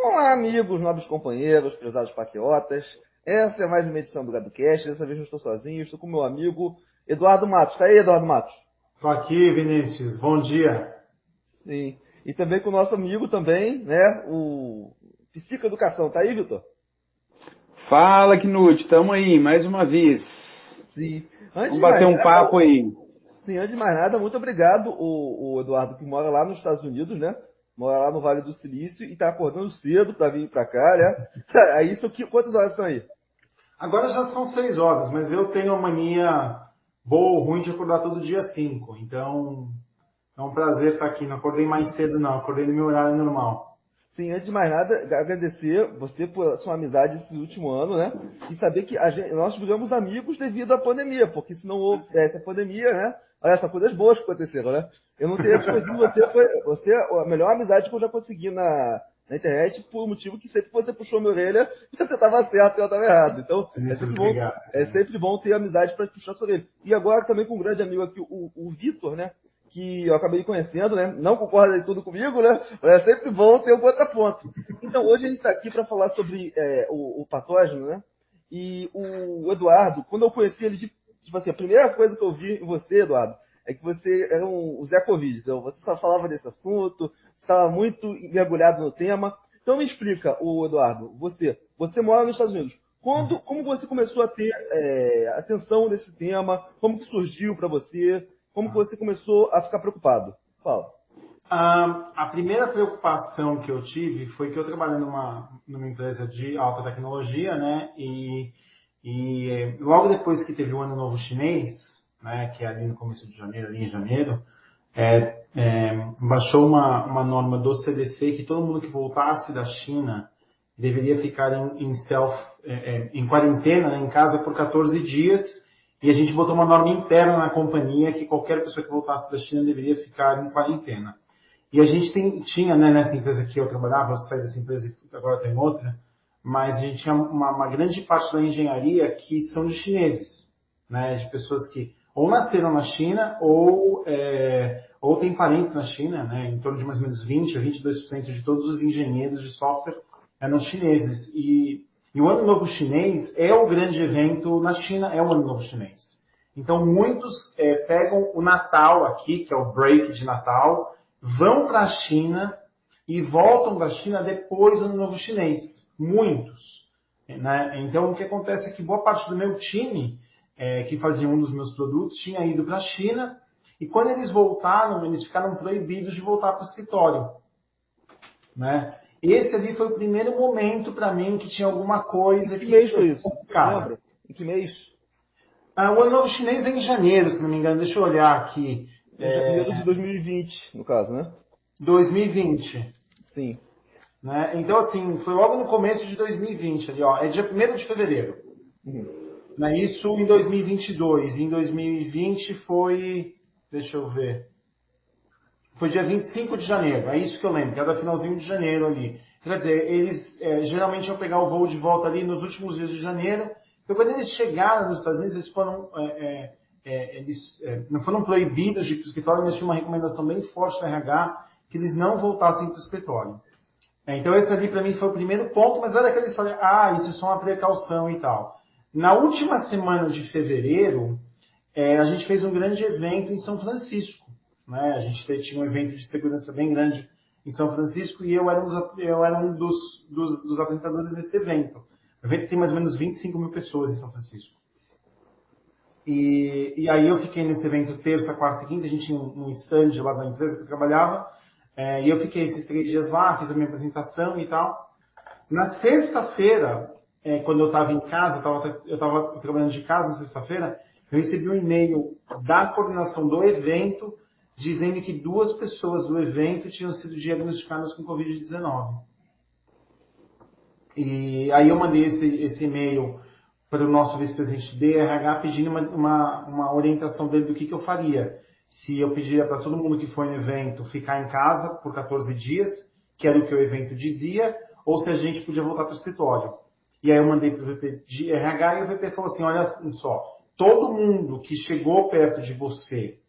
Olá, amigos, nobres companheiros, prezados paquiotas. Essa é mais uma edição do GabiCast. Dessa vez não estou sozinho, estou com meu amigo Eduardo Matos. Está aí, Eduardo Matos? Estou aqui, Vinícius. Bom dia. Sim. E também com o nosso amigo também, né, o Psico Educação. Está aí, Vitor? Fala, Knut. Tamo aí, mais uma vez. Sim. Vamos bater um papo aí. Sim, antes de mais nada, muito obrigado, o Eduardo, que mora lá nos Estados Unidos, né? Mora lá no Vale do Silício e está acordando cedo para vir para cá, né? Aí, quantas horas são aí? Agora já são 6 horas, mas eu tenho a mania boa ou ruim de acordar todo dia 5. Então, é um prazer estar aqui. Não acordei mais cedo, não. Acordei no meu horário normal. Sim, antes de mais nada, agradecer você por sua amizade esse último ano, né? E saber que nós viramos amigos devido à pandemia, porque se não houvesse a pandemia, né? Olha só, coisas boas que aconteceram, né? Eu não teria conhecido você a melhor amizade que eu já consegui na internet, por um motivo que sempre você puxou minha orelha e você estava certo e eu estava errado. Então, é sempre bom ter amizade para puxar sua orelha. E agora também com um grande amigo aqui, o Vitor, né? Que eu acabei conhecendo, né? Não concorda em tudo comigo, né? Mas é sempre bom ter um contraponto. Então, hoje a gente está aqui para falar sobre o patógeno, né? E o Eduardo, quando eu conheci ele, tipo assim, a primeira coisa que eu vi em você, Eduardo, é que você era o Zé Covid. Então, você só falava desse assunto, estava muito mergulhado no tema. Então, me explica, Eduardo, você mora nos Estados Unidos. Como você começou a ter atenção nesse tema? Como que surgiu para você? Como que você começou a ficar preocupado? Fala. A primeira preocupação que eu tive foi que eu trabalhei numa empresa de alta tecnologia, né? E logo depois que teve o Ano Novo Chinês, né? Que é ali no começo de janeiro, ali em janeiro, baixou uma norma do CDC que todo mundo que voltasse da China deveria ficar em quarentena, né, em casa por 14 dias. E a gente botou uma norma interna na companhia que qualquer pessoa que voltasse da China deveria ficar em quarentena. E a gente tinha, né, nessa empresa que eu trabalhava, eu saí dessa empresa e agora estou em outra, mas a gente tinha uma grande parte da engenharia que são de chineses, né, de pessoas que ou nasceram na China ou têm parentes na China, né, em torno de mais ou menos 20 a 22% de todos os engenheiros de software eram chineses. E o Ano Novo Chinês é o grande evento na China, é o Ano Novo Chinês. Então, muitos pegam o Natal aqui, que é o break de Natal, vão para a China e voltam da China depois do Ano Novo Chinês. Muitos. Né? Então, o que acontece é que boa parte do meu time, que fazia um dos meus produtos, tinha ido para a China, e quando eles voltaram, eles ficaram proibidos de voltar para o escritório. Né? Esse ali foi o primeiro momento para mim que tinha alguma coisa que mês foi isso? Cara, Lembra? Em que mês? O Ano Novo Chinês é em janeiro, se não me engano. Deixa eu olhar aqui. Em janeiro de 2020, no caso, né? 2020. Sim. Né? Então, assim, foi logo no começo de 2020 ali, ó. É dia 1º de fevereiro. Né? Isso em 2022. Em 2020 foi... Deixa eu ver. Foi dia 25 de janeiro. É isso que eu lembro. Cada finalzinho de janeiro ali. Quer dizer, eles geralmente iam pegar o voo de volta ali nos últimos dias de janeiro. Então, quando eles chegaram nos Estados Unidos, eles foram... não foram proibidos de ir para o escritório, mas tinha uma recomendação bem forte da RH que eles não voltassem para o escritório. Então, esse ali para mim foi o primeiro ponto, mas era daqueles que eles falaram, isso é só uma precaução e tal. Na última semana de fevereiro, a gente fez um grande evento em São Francisco. Né? A gente tinha um evento de segurança bem grande em São Francisco e eu era um dos apresentadores desse evento. O evento tem mais ou menos 25 mil pessoas em São Francisco. E aí eu fiquei nesse evento terça, quarta e quinta, a gente tinha um stand lá da empresa que eu trabalhava, e eu fiquei esses 3 dias lá, fiz a minha apresentação e tal. Na sexta-feira, quando eu estava em casa, eu estava trabalhando de casa na sexta-feira, eu recebi um e-mail da coordenação do evento dizendo que 2 pessoas do evento tinham sido diagnosticadas com Covid-19. E aí eu mandei esse e-mail para o nosso vice-presidente de RH pedindo uma orientação dele do que eu faria. Se eu pediria para todo mundo que foi no evento ficar em casa por 14 dias, que era o que o evento dizia, ou se a gente podia voltar para o escritório. E aí eu mandei para o VP de RH e o VP falou assim, olha só, todo mundo que chegou perto de você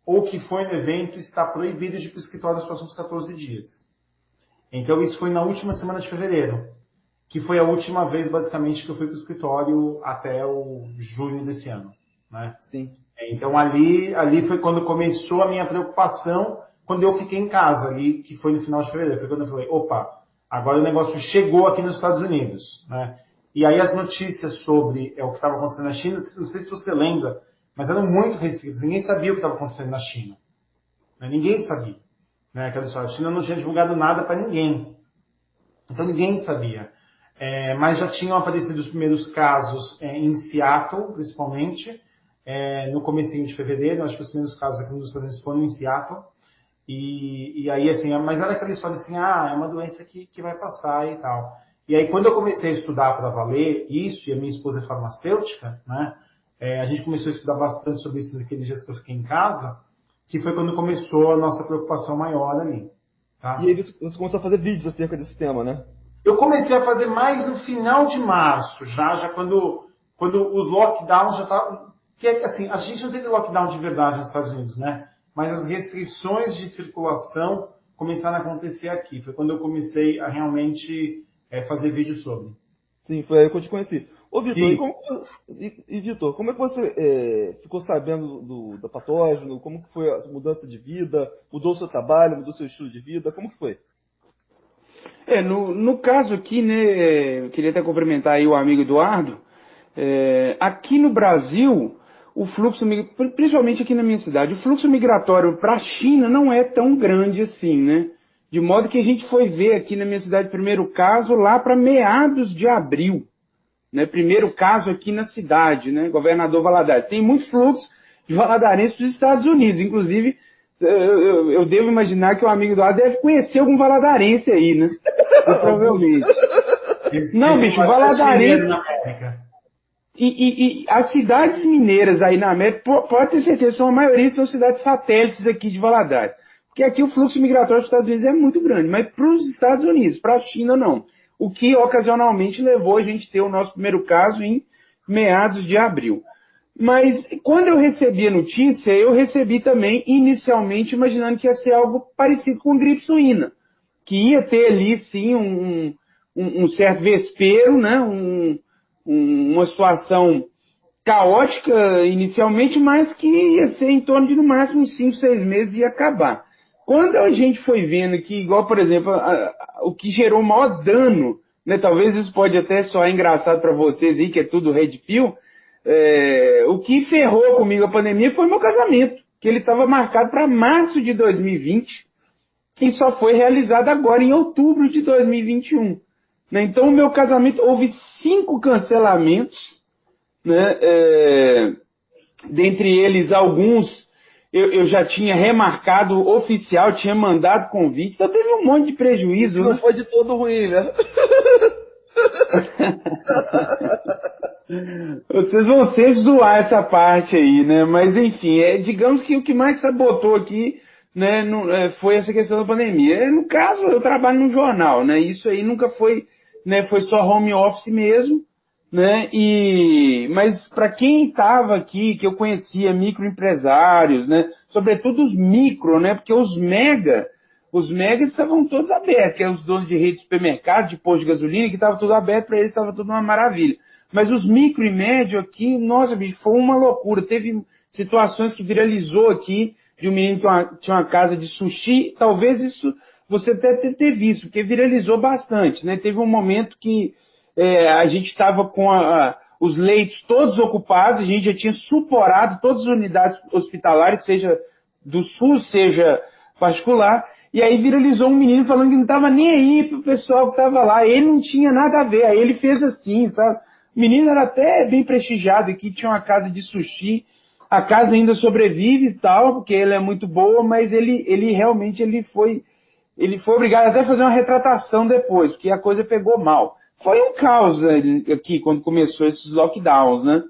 ou que foi no evento está proibido de ir para o escritório nos próximos 14 dias. Então isso foi na última semana de fevereiro, que foi a última vez, basicamente, que eu fui para o escritório até o junho desse ano, né? Sim. Então ali foi quando começou a minha preocupação, quando eu fiquei em casa ali, que foi no final de fevereiro. Foi quando eu falei, opa, agora o negócio chegou aqui nos Estados Unidos, né? E aí as notícias sobre o que estava acontecendo na China, não sei se você lembra, mas eram muito restritas. Ninguém sabia o que estava acontecendo na China, né? Ninguém sabia, né? Aquela história, a China não tinha divulgado nada para ninguém. Então ninguém sabia. Mas já tinham aparecido os primeiros casos em Seattle, principalmente, no comecinho de fevereiro. Acho que os primeiros casos aqui nos Estados Unidos foram em Seattle. E aí, assim, mas era aquela história assim, é uma doença que vai passar e tal. E aí, quando eu comecei a estudar para valer isso, e a minha esposa é farmacêutica, né, a gente começou a estudar bastante sobre isso naqueles dias que eu fiquei em casa, que foi quando começou a nossa preocupação maior ali. Tá? E aí você começou a fazer vídeos acerca desse tema, né? Eu comecei a fazer mais no final de março, já quando os lockdowns já estavam... Que assim, a gente não teve lockdown de verdade nos Estados Unidos, né? Mas as restrições de circulação começaram a acontecer aqui. Foi quando eu comecei a realmente fazer vídeo sobre. Sim, foi aí que eu te conheci. Ô, Vitor, Isso. Vitor, como é que você ficou sabendo do patógeno? Como que foi a mudança de vida? Mudou o seu trabalho? Mudou o seu estilo de vida? Como que foi? No caso aqui, né, eu queria até cumprimentar aí o amigo Eduardo. Aqui no Brasil, o fluxo, principalmente aqui na minha cidade, o fluxo migratório para a China não é tão grande assim, né? De modo que a gente foi ver aqui na minha cidade, primeiro caso, lá para meados de abril. Né? Primeiro caso aqui na cidade, né? Governador Valadares. Tem muito fluxo de valadarenses para os Estados Unidos. Inclusive, eu devo imaginar que o amigo Eduardo deve conhecer algum valadarense aí, né? Provavelmente. Não, bicho, valadarense... E as cidades mineiras aí na América, pode ter certeza, a maioria são cidades satélites aqui de Valadares. Porque aqui o fluxo migratório dos Estados Unidos é muito grande, mas para os Estados Unidos, para a China não. O que ocasionalmente levou a gente a ter o nosso primeiro caso em meados de abril. Mas quando eu recebi a notícia, eu recebi também inicialmente imaginando que ia ser algo parecido com gripe suína. Que ia ter ali sim um certo vespeiro, né? Uma situação caótica inicialmente, mas que ia ser em torno de no máximo 5, 6 meses e ia acabar. Quando a gente foi vendo que, igual, por exemplo, o que gerou o maior dano, né, talvez isso pode até soar engraçado para vocês aí, que é tudo red pill, o que ferrou comigo a pandemia foi meu casamento, que ele estava marcado para março de 2020 e só foi realizado agora em outubro de 2021. Né? Então, o meu casamento, houve 5 cancelamentos, né? Dentre eles, alguns eu já tinha remarcado oficial, tinha mandado convite, então teve um monte de prejuízo. Não né? foi de todo ruim, né? Vocês vão sempre zoar essa parte aí, né? Mas enfim, digamos que o que mais sabotou aqui, né, foi essa questão da pandemia. No caso, eu trabalho num jornal, né? Isso aí nunca foi, né? Foi só home office mesmo, né? Mas para quem estava aqui, que eu conhecia microempresários, né? Sobretudo os micro, né? Porque os megas estavam todos abertos, que eram os donos de rede de supermercado, de posto de gasolina, que estava tudo aberto para eles, estava tudo uma maravilha. Mas os micro e médio aqui, nossa, bicho, foi uma loucura. Teve situações que viralizou aqui, de um menino que tinha uma casa de sushi. Talvez isso você até ter visto, porque viralizou bastante, né? Teve um momento que a gente estava com os leitos todos ocupados, a gente já tinha suporado todas as unidades hospitalares, seja do SUS, seja particular, e aí viralizou um menino falando que não estava nem aí pro pessoal que estava lá, ele não tinha nada a ver, aí ele fez assim, sabe? O menino era até bem prestigiado aqui, tinha uma casa de sushi, a casa ainda sobrevive e tal, porque ela é muito boa, mas ele realmente foi obrigado até a fazer uma retratação depois, porque a coisa pegou mal. Foi um caos aqui, quando começou esses lockdowns, né?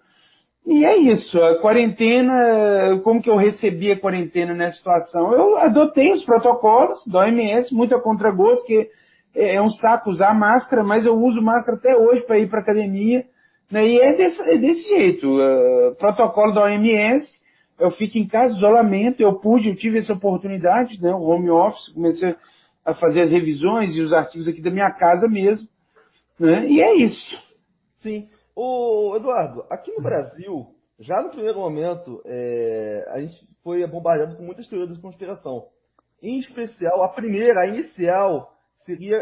E é isso, a quarentena, como que eu recebi a quarentena nessa situação? Eu adotei os protocolos da OMS, muito a contragosto, que é um saco usar máscara, mas eu uso máscara até hoje para ir para academia, né? E é desse jeito, protocolo da OMS, eu fico em casa, isolamento, eu tive essa oportunidade, né? O home office, comecei a fazer as revisões e os artigos aqui da minha casa mesmo, né? E é isso. Sim. Eduardo, aqui no Brasil, já no primeiro momento, a gente foi bombardeado com muitas teorias de conspiração. Em especial, a inicial, seria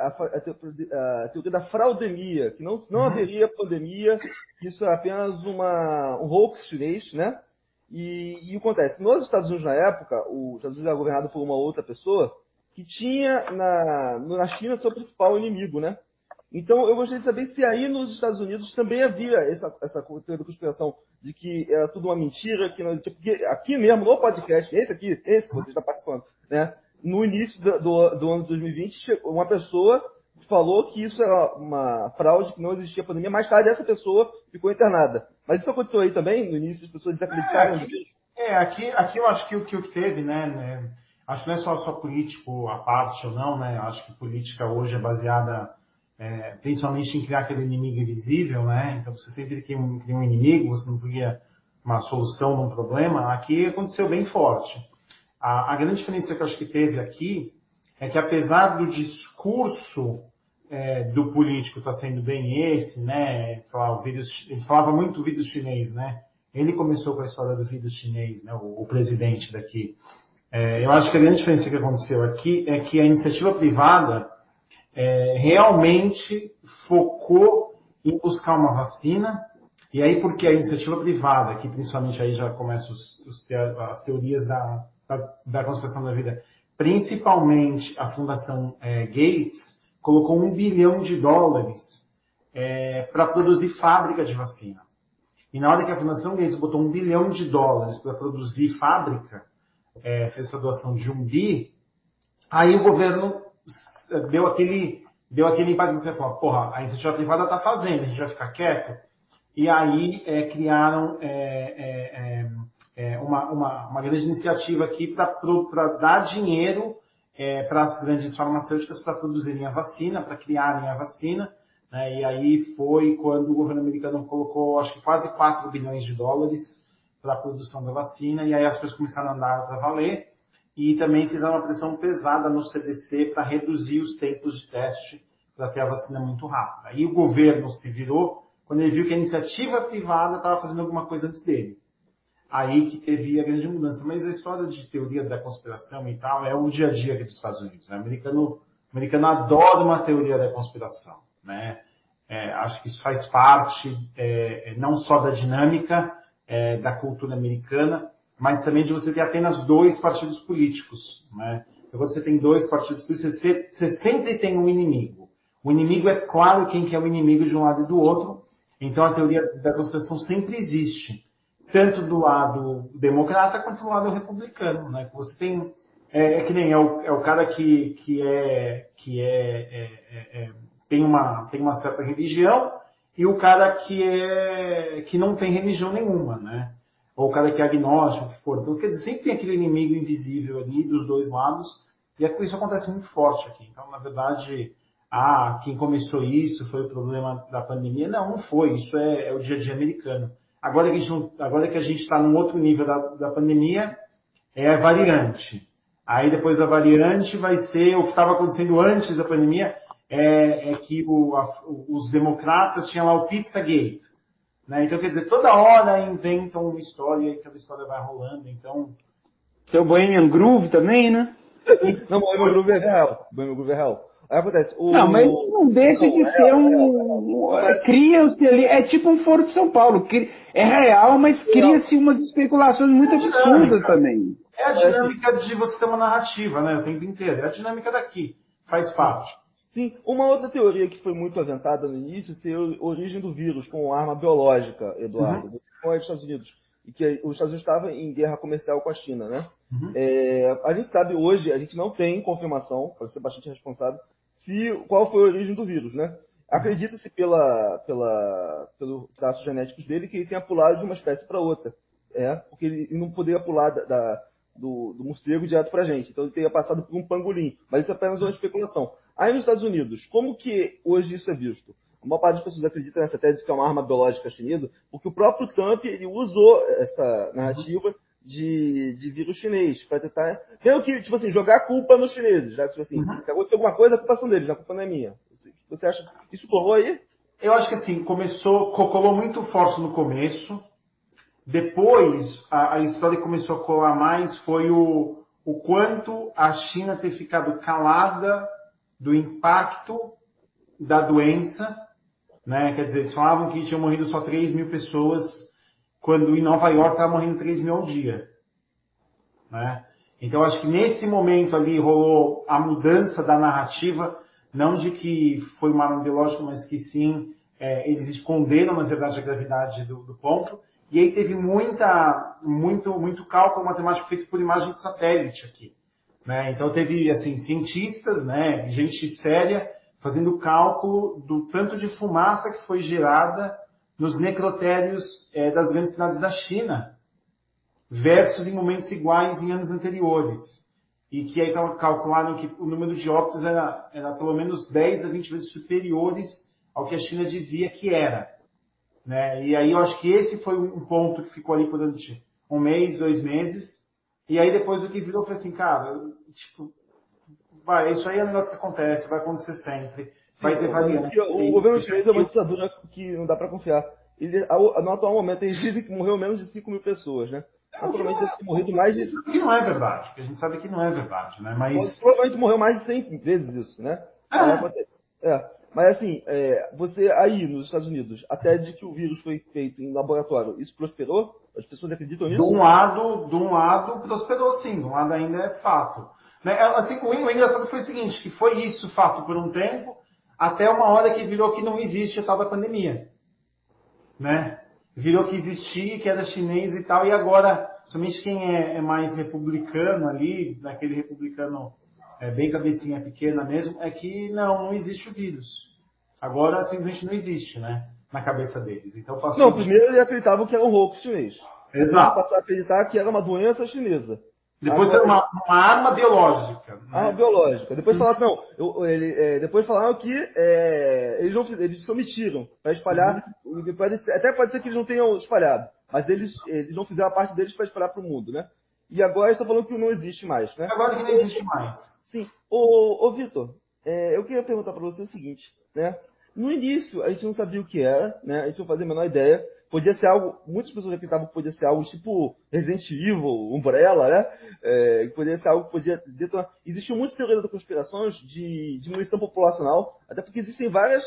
a teoria da fraudemia, que não haveria pandemia, que isso é apenas um hoax chinês, né? E o que acontece? Nos Estados Unidos, na época, os Estados Unidos era governado por uma outra pessoa que tinha na China seu principal inimigo, né? Então, eu gostaria de saber se aí nos Estados Unidos também havia essa teoria da conspiração de que era tudo uma mentira, porque aqui mesmo, no podcast, esse que você está participando, né? No início do ano de 2020, uma pessoa falou que isso era uma fraude, que não existia pandemia. Mais tarde, essa pessoa ficou internada. Mas isso aconteceu aí também, no início, as pessoas desacreditaram no vírus? Aqui eu acho que o que teve, né? Acho que não é só político a parte ou não, né? Acho que política hoje é baseada principalmente em criar aquele inimigo invisível, né? Então você sempre cria um inimigo, você não cria uma solução num problema. Aqui aconteceu bem forte. A grande diferença que eu acho que teve aqui é que apesar do discurso do político estar sendo bem esse, né? Ele falava muito do vírus chinês, né? Ele começou com a história do vírus chinês, né? O presidente daqui. Eu acho que a grande diferença que aconteceu aqui é que a iniciativa privada realmente focou em buscar uma vacina, e aí porque a iniciativa privada, que principalmente aí já começam as teorias da conspiração da vida, principalmente a Fundação Gates, colocou $1 bilhão para produzir fábrica de vacina. E na hora que a Fundação Gates botou $1 bilhão para produzir fábrica, fez essa doação de 1 bi, aí o governo deu aquele impacto que você falou, porra, a iniciativa privada está fazendo, a gente vai ficar quieto? E aí criaram uma grande iniciativa aqui para dar dinheiro para as grandes farmacêuticas para produzirem a vacina, para criarem a vacina, né? E aí foi quando o governo americano colocou, acho que quase $4 bilhões para a produção da vacina, e aí as coisas começaram a andar para valer, e também fizeram uma pressão pesada no CDC para reduzir os tempos de teste para ter a vacina muito rápida. Aí o governo se virou quando ele viu que a iniciativa privada estava fazendo alguma coisa antes dele. Aí que teve a grande mudança. Mas a história de teoria da conspiração e tal é o dia a dia aqui dos Estados Unidos. O americano adora uma teoria da conspiração, né? Acho que isso faz parte não só da dinâmica da cultura americana, mas também de você ter apenas 2 partidos políticos, né? Então, quando você tem 2 partidos políticos, você sempre tem um inimigo. O inimigo é claro quem que é o inimigo de um lado e do outro. Então a teoria da conspiração sempre existe, tanto do lado democrata quanto do lado republicano, né? Você tem que nem o cara que tem uma certa religião e o cara que não tem religião nenhuma, né? Ou o cara que é agnóstico, o que for. Então, quer dizer, sempre tem aquele inimigo invisível ali dos 2 lados, e isso acontece muito forte aqui. Então, na verdade, quem começou isso foi o problema da pandemia. Não foi. Isso é o dia a dia americano. Agora que a gente está num outro nível da pandemia, é a variante. Aí, depois da variante, vai ser o que estava acontecendo antes da pandemia, que os democratas tinham lá o Pizzagate. Né? Então, quer dizer, toda hora inventam uma história e aquela história vai rolando. Então... Tem o Bohemian Groove também, né? Não, o Bohemian Groove é real. O Bohemian Groove é real. Aí acontece. Não, mas não deixa de ser cria-se ali. É tipo um Foro de São Paulo. É real, mas cria-se umas especulações muito absurdas também. É a dinâmica de você ter uma narrativa, né? O tempo inteiro. É a dinâmica daqui. Faz parte. Sim, uma outra teoria que foi muito aventada no início seria a origem do vírus como arma biológica, Eduardo. Você foi aos Estados Unidos, e que os Estados Unidos estavam em guerra comercial com a China, né? A gente sabe hoje, a gente não tem confirmação, pode ser bastante responsável, qual foi a origem do vírus, né? Acredita-se pelos traços genéticos dele que ele tenha pulado de uma espécie para outra, porque ele não poderia pular do morcego direto para a gente, então ele teria passado por um pangolim, mas isso é apenas uma especulação. Aí nos Estados Unidos, como que hoje isso é visto? A maior parte das pessoas acredita nessa tese que é uma arma biológica chinesa, porque o próprio Trump ele usou essa narrativa de vírus chinês, para tentar, meio que, tipo assim, jogar a culpa nos chineses, né? Tipo assim, se acontecer alguma coisa, a culpa são deles, a culpa não é minha. Você acha que isso colou aí? Eu acho que assim, colou muito forte no começo. Depois, a história que começou a colar mais foi o quanto a China ter ficado calada do impacto da doença, né? Quer dizer, eles falavam que tinham morrido só 3 mil pessoas, quando em Nova York estava morrendo 3 mil ao dia, né? Então, acho que nesse momento ali rolou a mudança da narrativa, não de que foi uma arma biológica, mas que sim, eles esconderam, na verdade, a gravidade do ponto. E aí teve muito cálculo matemático feito por imagem de satélite aqui, né? Então teve assim, cientistas, né, gente séria, fazendo cálculo do tanto de fumaça que foi gerada nos necrotérios das grandes cidades da China, versus em momentos iguais em anos anteriores. E que aí calcularam que o número de óbitos era pelo menos 10 a 20 vezes superiores ao que a China dizia que era, né? E aí eu acho que esse foi um ponto que ficou ali por durante 1 mês, 2 meses. E aí depois o que virou foi assim, cara, tipo, isso aí é um negócio que acontece, vai acontecer sempre. Vai ter variante. O governo chinês é uma ditadura que não dá para confiar. No atual momento, eles dizem que morreu menos de 5 mil pessoas, né? Naturalmente, deve ter morrido mais de... Que não é verdade, porque a gente sabe que não é verdade, né? Mas... Provavelmente morreu mais de 100 vezes isso, né? Mas assim, você aí nos Estados Unidos, a tese de que o vírus foi feito em laboratório, isso prosperou? As pessoas acreditam nisso? De um lado prosperou sim, de um lado ainda é fato. Né? Assim, o engraçado foi o seguinte, que foi isso fato por um tempo, até uma hora que virou que não existe a tal da pandemia, né? Virou que existia, que era chinês e tal, e agora, somente quem é mais republicano ali, daquele republicano bem cabecinha pequena mesmo, é que não existe o vírus. Agora simplesmente não existe, né? Na cabeça deles. Então, primeiro eles acreditavam que era um hoax chinês. Exato. Passaram a acreditar que era uma doença chinesa. Depois era uma arma biológica. Né? Arma biológica. Depois falaram, depois falaram que eles omitiram para espalhar. Até pode ser que eles não tenham espalhado, mas eles não fizeram a parte deles para espalhar para o mundo, né? E agora eles estão falando que não existe mais, né? Agora que não existe mais. Sim. Ô Vitor, eu queria perguntar para você o seguinte, né? No início, a gente não sabia o que era, né? A gente não fazia a menor ideia. Podia ser algo, muitas pessoas acreditavam que podia ser algo tipo Resident Evil, Umbrella, né? Que podia ser algo que podia detonar. Existiam muitas teorias da conspiração de diminuição populacional, até porque existem várias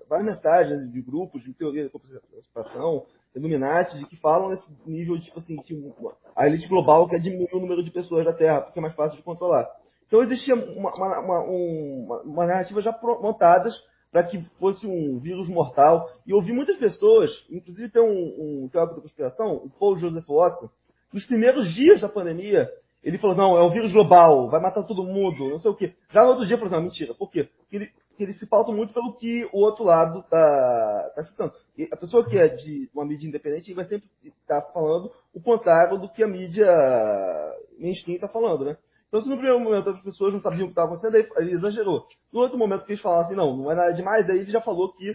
mensagens de grupos de teoria da conspiração, Illuminati, de que falam nesse nível de, tipo assim, a elite global quer diminuir o número de pessoas da Terra, porque é mais fácil de controlar. Então existia uma narrativa já montadas para que fosse um vírus mortal. E eu vi muitas pessoas, inclusive tem um teórico da conspiração, o Paul Joseph Watson, nos primeiros dias da pandemia, ele falou, não, é um vírus global, vai matar todo mundo, não sei o quê. Já no outro dia, ele falou, não, mentira. Por quê? Porque ele se pauta muito pelo que o outro lado está citando. E a pessoa que é de uma mídia independente vai sempre estar falando o contrário do que a mídia mainstream está falando, né? Então, se no primeiro momento as pessoas não sabiam o que estava acontecendo, aí ele exagerou. No outro momento que eles falaram assim, não é nada demais, daí ele já falou que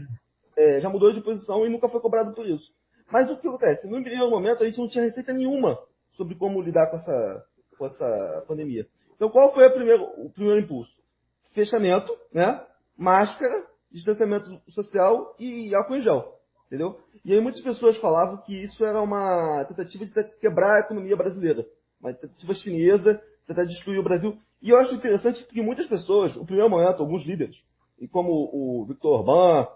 já mudou de posição e nunca foi cobrado por isso. Mas o que acontece? No primeiro momento a gente não tinha receita nenhuma sobre como lidar com essa pandemia. Então, qual foi o primeiro impulso? Fechamento, né? Máscara, distanciamento social e álcool em gel. Entendeu? E aí muitas pessoas falavam que isso era uma tentativa de quebrar a economia brasileira. Uma tentativa chinesa tentar destruir o Brasil. E eu acho interessante porque muitas pessoas, no primeiro momento, alguns líderes, e como o Viktor Orbán,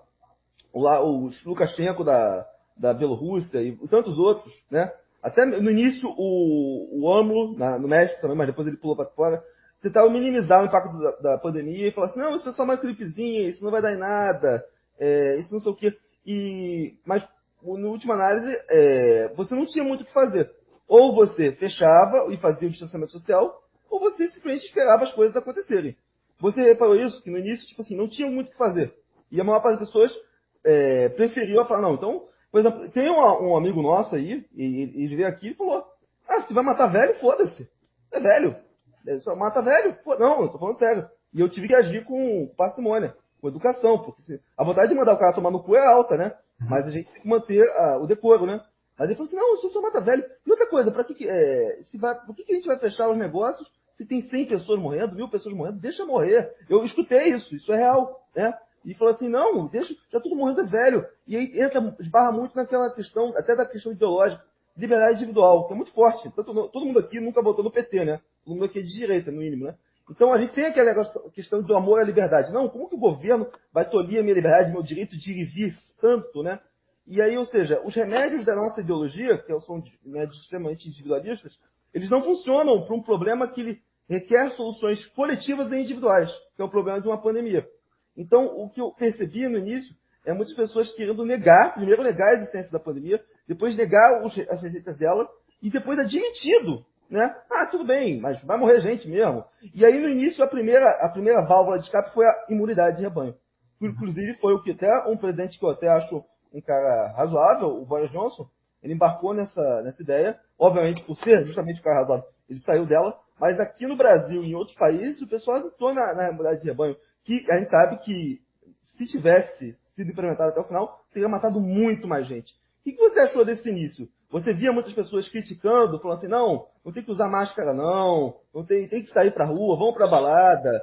o Lukashenko da Bielorrússia e tantos outros, né? Até no início o AMLO, no México também, mas depois ele pulou para fora, tentaram minimizar o impacto da pandemia e falar assim, não, isso é só uma gripezinha, isso não vai dar em nada, isso não sei o quê. Mas, na última análise, você não tinha muito o que fazer. Ou você fechava e fazia o distanciamento social, ou você simplesmente esperava as coisas acontecerem. Você reparou isso? Que no início, tipo assim, não tinha muito o que fazer. E a maior parte das pessoas preferiu falar, não, então, por exemplo, tem um amigo nosso aí, e ele veio aqui e falou, se vai matar velho, foda-se. É velho. Só mata velho? Pô, não, eu tô falando sério. E eu tive que agir com parcimônia, com educação, porque a vontade de mandar o cara tomar no cu é alta, né? Mas a gente tem que manter o decoro, né? Mas ele falou assim, não, isso só mata velho. E outra coisa, por que a gente vai fechar os negócios se tem 100 pessoas morrendo, 1000 pessoas morrendo? Deixa morrer. Eu escutei isso é real, né? E falou assim, não, deixa, já todo morrendo é velho. E aí esbarra muito naquela questão, até da questão ideológica, liberdade individual, que é muito forte. Todo mundo aqui nunca votou no PT, né? Todo mundo aqui é de direita, no mínimo, né? Então a gente tem aquela questão do amor à liberdade. Não, como que o governo vai tolir a minha liberdade, meu direito de ir e vir tanto, né? E aí, ou seja, os remédios da nossa ideologia, que são, né, extremamente individualistas, eles não funcionam para um problema que requer soluções coletivas e individuais, que é o problema de uma pandemia. Então, o que eu percebi no início é muitas pessoas querendo primeiro negar a existência da pandemia, depois negar as receitas dela, e depois admitido, né? Ah, tudo bem, mas vai morrer gente mesmo. E aí, no início, a primeira válvula de escape foi a imunidade de rebanho. Inclusive, foi o que até um presidente que eu até acho um cara razoável, o Boris Johnson, ele embarcou nessa ideia, obviamente por ser justamente um cara razoável, ele saiu dela, mas aqui no Brasil e em outros países, o pessoal entrou na imunidade de rebanho, que a gente sabe que se tivesse sido implementado até o final, teria matado muito mais gente. O que você achou desse início? Você via muitas pessoas criticando, falando assim, não tem que usar máscara não tem que sair pra rua, vamos pra balada.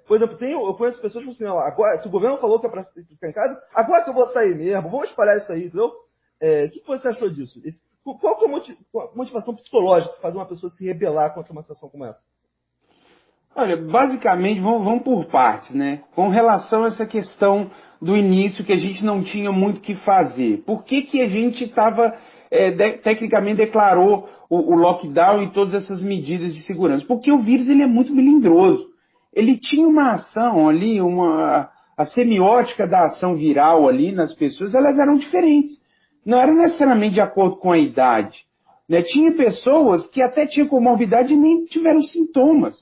Por exemplo, eu conheço pessoas que falam assim, não, agora, se o governo falou que é pra ficar em casa, agora que eu vou sair mesmo, vamos espalhar isso aí, entendeu? O que você achou disso? Qual que é a motivação psicológica de fazer uma pessoa se rebelar contra uma situação como essa? Olha, basicamente, vamos por partes, né? Com relação a essa questão do início, que a gente não tinha muito o que fazer. Por que a gente estava, tecnicamente, declarou o lockdown e todas essas medidas de segurança? Porque o vírus ele é muito melindroso. Ele tinha uma ação ali, a semiótica da ação viral ali nas pessoas, elas eram diferentes. Não era necessariamente de acordo com a idade, né? Tinha pessoas que até tinham comorbidade e nem tiveram sintomas.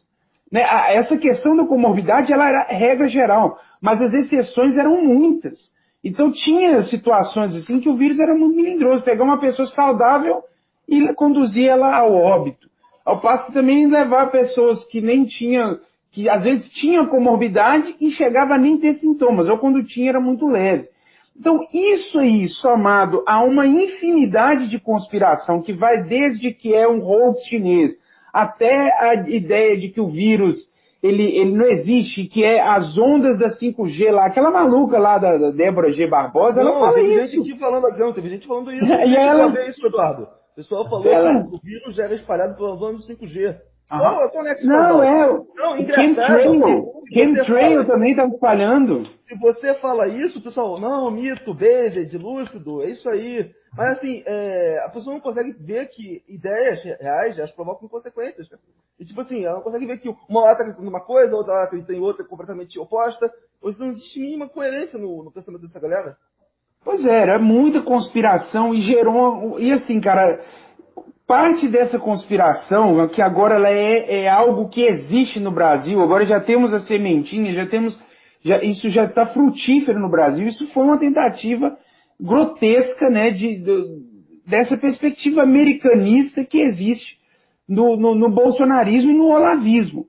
Né? Essa questão da comorbidade ela era regra geral, mas as exceções eram muitas. Então tinha situações assim que o vírus era muito melindroso, pegar uma pessoa saudável e conduzir ela ao óbito. Ao passo que também levar pessoas que nem tinham, que às vezes tinham comorbidade e chegava a nem ter sintomas, ou quando tinha era muito leve. Então isso aí, somado a uma infinidade de conspiração que vai desde que é um hoax chinês, até a ideia de que o vírus ele não existe, que é as ondas da 5G lá, aquela maluca lá da Débora G. Barbosa, ela fala isso. Teve gente falando isso. E ela... ver isso, Eduardo. O pessoal falou que o vírus já era espalhado pelas ondas do 5G. Chemtrail também estava espalhando. Se você fala isso, o pessoal, não, mito, beijo, lúcido, é isso aí. Mas assim, a pessoa não consegue ver que ideias reais, elas provocam consequências. Né? E tipo assim, ela não consegue ver que uma hora está acreditando uma coisa, outra hora acredita em outra completamente oposta. Ou seja, não existe mínima coerência no pensamento dessa galera. Pois é, era muita conspiração e gerou... E assim, cara... Parte dessa conspiração, que agora ela é algo que existe no Brasil, agora já temos a sementinha, isso já está frutífero no Brasil, isso foi uma tentativa grotesca, né, dessa perspectiva americanista que existe no bolsonarismo e no olavismo.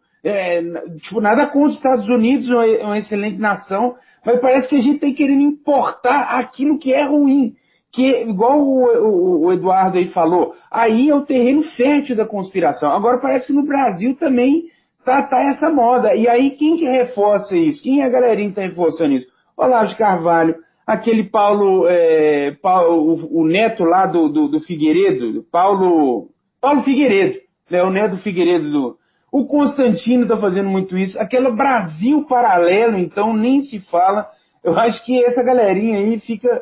Nada contra os Estados Unidos, é uma excelente nação, mas parece que a gente está querendo importar aquilo que é ruim. Que, igual o Eduardo aí falou, aí é o terreno fértil da conspiração. Agora parece que no Brasil também tá essa moda. E aí quem que reforça isso? Quem é a galerinha que tá reforçando isso? Olavo de Carvalho, aquele Paulo, o neto lá do Figueiredo, Paulo Figueiredo, né, o neto do Figueiredo. O Constantino tá fazendo muito isso. Aquele Brasil Paralelo, então, nem se fala. Eu acho que essa galerinha aí fica...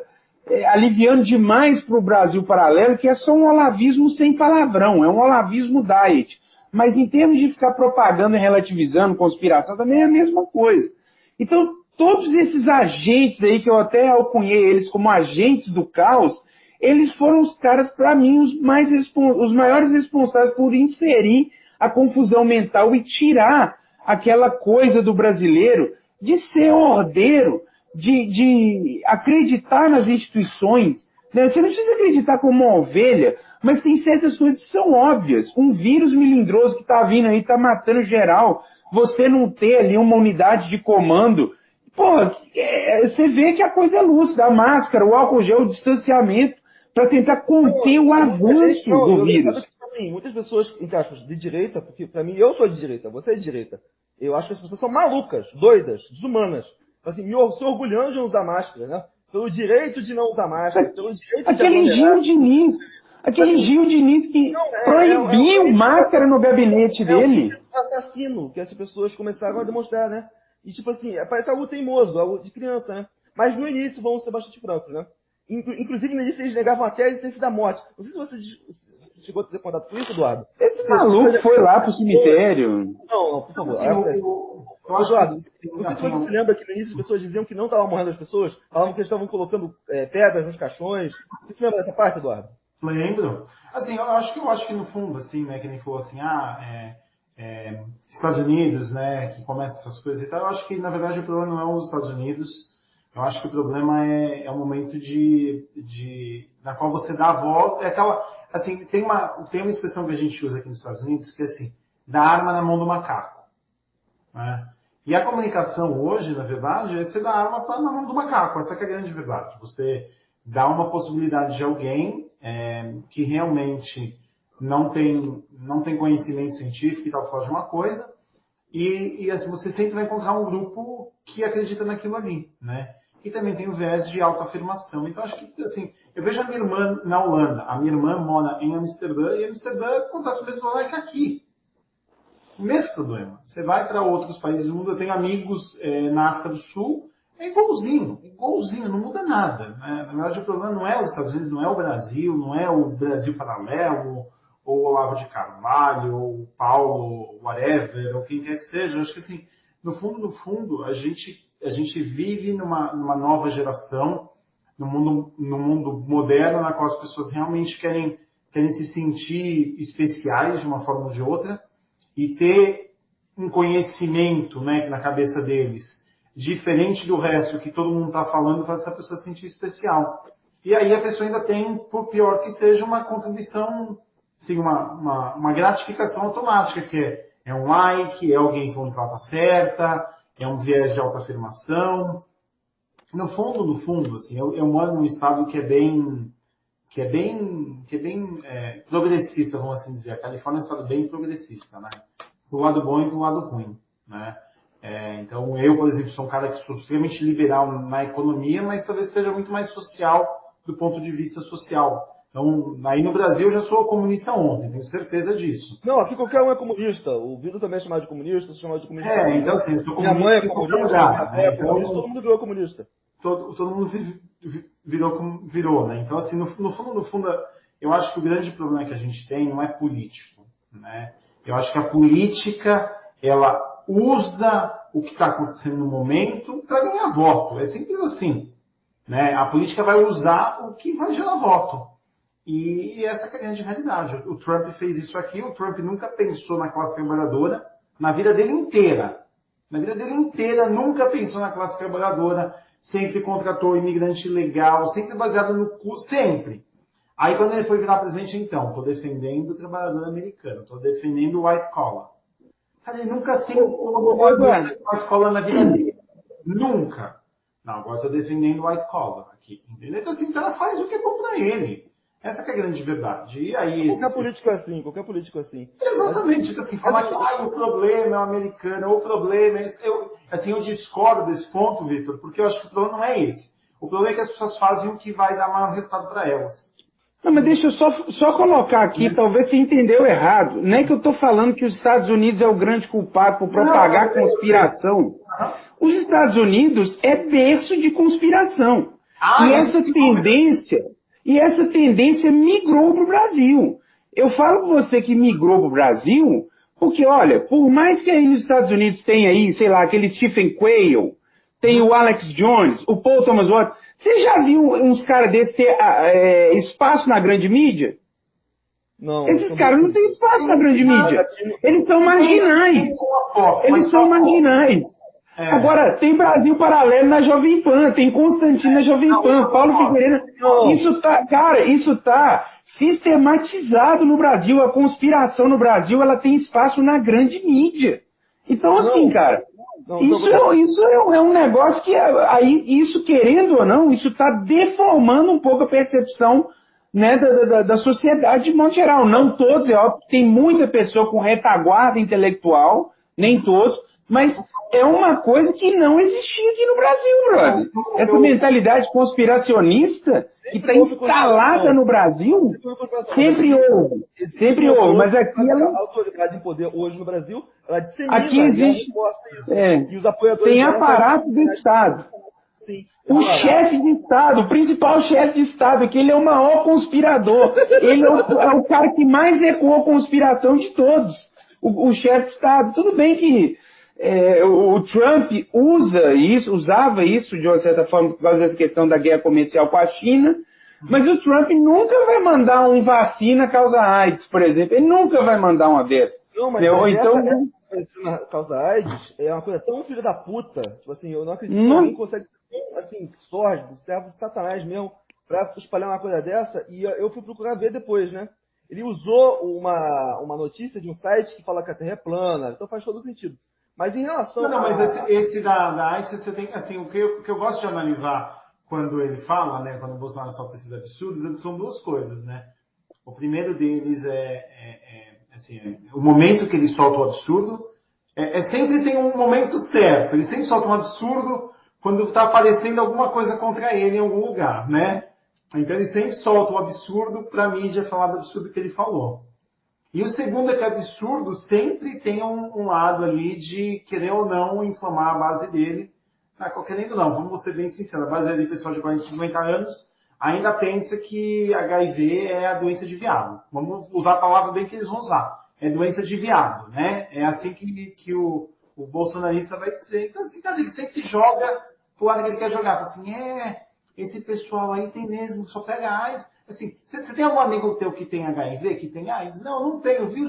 aliviando demais para o Brasil Paralelo, que é só um olavismo sem palavrão, é um olavismo diet. Mas em termos de ficar propagando e relativizando conspiração, também é a mesma coisa. Então, todos esses agentes aí, que eu até alcunhei eles como agentes do caos, eles foram os caras, para mim, os maiores responsáveis por inserir a confusão mental e tirar aquela coisa do brasileiro de ser ordeiro, de acreditar nas instituições. Né? Você não precisa acreditar como uma ovelha, mas tem certas coisas que são óbvias. Um vírus melindroso que está vindo aí, está matando geral. Você não ter ali uma unidade de comando. Pô, você vê que a coisa é lúcida. A máscara, o álcool gel, o distanciamento. para tentar conter o avanço do vírus. Assim, muitas pessoas, entre aspas, de direita, porque para mim eu sou de direita, você é de direita. Eu acho que as pessoas são malucas, doidas, desumanas. Assim, se orgulhando de não usar máscara, né? Pelo direito de não usar máscara, pelo direito aquele Gil Diniz, que proibiu máscara no gabinete dele. É um assassino que as pessoas começaram a demonstrar, né? E tipo assim, parece algo teimoso, algo de criança, né? Mas no início vão ser bastante francos, né? Inclusive no início eles negavam até a existência da morte. Não sei se você chegou a ter contato com isso, Eduardo. Esse maluco foi lá pro cemitério. Não, por favor. Eduardo, você lembra que no início as pessoas diziam que não estavam morrendo as pessoas? Falavam que eles estavam colocando pedras nos caixões. Você se lembra dessa parte, Eduardo? Lembro. Assim, eu acho que no fundo, assim, né, que nem falou assim, Estados Unidos, né, que começa essas coisas e tal, eu acho que, na verdade, o problema não é os Estados Unidos, eu acho que o problema é o momento na qual você dá a voz, é aquela, assim, tem uma expressão que a gente usa aqui nos Estados Unidos, que é assim, dá arma na mão do macaco, né? E a comunicação hoje, na verdade, é você dar arma na mão do macaco, essa que é a grande verdade, você dá uma possibilidade de alguém que realmente não tem conhecimento científico e tal, falar de uma coisa, e assim, você sempre vai encontrar um grupo que acredita naquilo ali, né? E também tem o viés de autoafirmação. Então, acho que, assim, eu vejo a minha irmã na Holanda, a minha irmã mora em Amsterdã, e Amsterdã acontece o mesmo problema que aqui. O mesmo problema. Você vai para outros países do mundo, eu tenho amigos na África do Sul, é igualzinho, não muda nada, né? Na verdade, o problema não é os Estados Unidos, não é o Brasil, não é o Brasil paralelo, ou o Olavo de Carvalho, ou o Paulo, whatever, ou quem quer que seja. Eu acho que, assim, no fundo, a gente vive numa nova geração, no mundo moderno, na qual as pessoas realmente querem se sentir especiais de uma forma ou de outra, e ter um conhecimento, né, na cabeça deles, diferente do resto que todo mundo está falando, faz essa pessoa se sentir especial. E aí a pessoa ainda tem, por pior que seja, uma contribuição, assim, uma gratificação automática, que é um like, é alguém falando que ela está certa, é um viés de autoafirmação. No fundo, assim, eu moro num estado que é bem progressista, vamos assim dizer. A Califórnia é um estado bem progressista, né? Do lado bom e do lado ruim, né? Então, eu, por exemplo, sou um cara que sou extremamente liberal na economia, mas talvez seja muito mais social do ponto de vista social. Então, aí no Brasil eu já sou comunista ontem, tenho certeza disso. Não, aqui qualquer um é comunista. O Vitor também é chamado de comunista, sou chamado de comunista. Então assim, eu sou comunista. Minha mãe é comunista, lugar, minha avó é comunista, todo mundo virou comunista. Todo mundo virou, né? Então, assim, no fundo, eu acho que o grande problema que a gente tem não é político, né? Eu acho que a política, ela usa o que está acontecendo no momento para ganhar voto. É simples assim, né? A política vai usar o que vai gerar voto. E essa é a grande realidade. O Trump fez isso aqui, o Trump nunca pensou na classe trabalhadora na vida dele inteira. Na vida dele inteira, nunca pensou na classe trabalhadora, sempre contratou imigrante ilegal, sempre baseado no custo, sempre. Aí quando ele foi virar presidente, então, estou defendendo o trabalhador americano, estou defendendo o white collar. Cara, ele nunca se colocou white collar na vida dele. Nunca. Não, agora estou defendendo o white collar aqui. Entendeu? Então, assim, o cara faz o que é bom para ele. Essa que é a grande verdade. E aí, qualquer político assim. Exatamente. Então, assim, falar que o problema é o americano, o problema é esse. Eu discordo desse ponto, Vitor, porque eu acho que o problema não é esse. O problema é que as pessoas fazem o que vai dar maior resultado para elas. Não, mas deixa eu só colocar aqui, talvez você entendeu errado. Não é que eu estou falando que os Estados Unidos é o grande culpado por propagar conspiração. Os Estados Unidos é berço de conspiração. E essa tendência migrou para o Brasil. Eu falo com você que migrou para o Brasil, porque, olha, por mais que aí nos Estados Unidos tenha aí, sei lá, aquele Stephen Quayle, tem o Alex Jones, o Paul Thomas Watson, você já viu uns caras desses ter espaço na grande mídia? Não. Esses caras não têm espaço na grande mídia. Eles são marginais. Agora, tem Brasil Paralelo na Jovem Pan, tem Constantino na Jovem Pan, Paulo Figueiredo. Isso tá sistematizado no Brasil. A conspiração no Brasil, ela tem espaço na grande mídia. Então, assim, cara, isso é um negócio que, aí, isso querendo ou não, isso tá deformando um pouco a percepção né, da sociedade de modo geral. Não todos, é óbvio que tem muita pessoa com retaguarda intelectual, nem todos, mas é uma coisa que não existia aqui no Brasil, brother. Essa mentalidade conspiracionista que está instalada no Brasil, sempre houve, mas aqui ela... A autoridade em poder hoje no Brasil, ela dissemina, aqui existe, e os apoiadores tem aparato do Estado. Sim. O chefe de Estado, o principal chefe de Estado, que ele é o maior conspirador. Ele é o cara que mais ecoou a conspiração de todos. O chefe de Estado. Tudo bem que o Trump usava isso de uma certa forma por causa dessa questão da guerra comercial com a China, mas o Trump nunca vai mandar uma vacina causa AIDS, por exemplo. Ele nunca vai mandar uma dessa. Não, mas essa causa AIDS é uma coisa tão filha da puta. Tipo assim, eu não acredito que alguém consegue assim, sórdido, servo de Satanás mesmo, pra espalhar uma coisa dessa, e eu fui procurar ver depois, né? Ele usou uma notícia de um site que fala que a Terra é plana, então faz todo sentido. Mas em relação mas esse da AIDS, você tem, assim, o que eu gosto de analisar quando ele fala, né, quando o Bolsonaro solta esses absurdos, são duas coisas, né? O primeiro deles o momento que ele solta o absurdo, sempre tem um momento certo, ele sempre solta um absurdo quando está aparecendo alguma coisa contra ele em algum lugar, né? Então ele sempre solta um absurdo para a mídia falar do absurdo que ele falou. E o segundo é que absurdo sempre tem um lado ali de querer ou não inflamar a base dele. Querendo ou não, vamos ser bem sinceros, a base ali, pessoal de 40, 50 anos, ainda pensa que HIV é a doença de viado. Vamos usar a palavra bem que eles vão usar. É doença de viado, né? É assim que o bolsonarista vai dizer. Então, assim, cara, ele sempre joga pro lado que ele quer jogar. Fala assim, esse pessoal aí tem mesmo, só pega AIDS. Assim, você tem algum amigo teu que tem HIV, que tem AIDS? Não tenho, viu?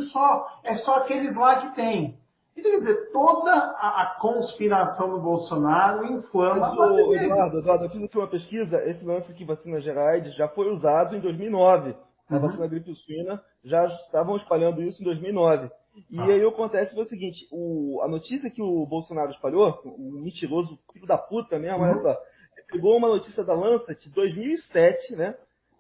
É só aqueles lá que tem. Então, quer dizer, toda a conspiração do Bolsonaro inflama... Eduardo, eu fiz aqui uma pesquisa, esse lance que vacina gera AIDS já foi usado em 2009. A vacina gripe suína já estavam espalhando isso em 2009. E aí acontece o seguinte, a notícia que o Bolsonaro espalhou, o mentiroso filho da puta mesmo, olha só, ele pegou uma notícia da Lancet de 2007, né,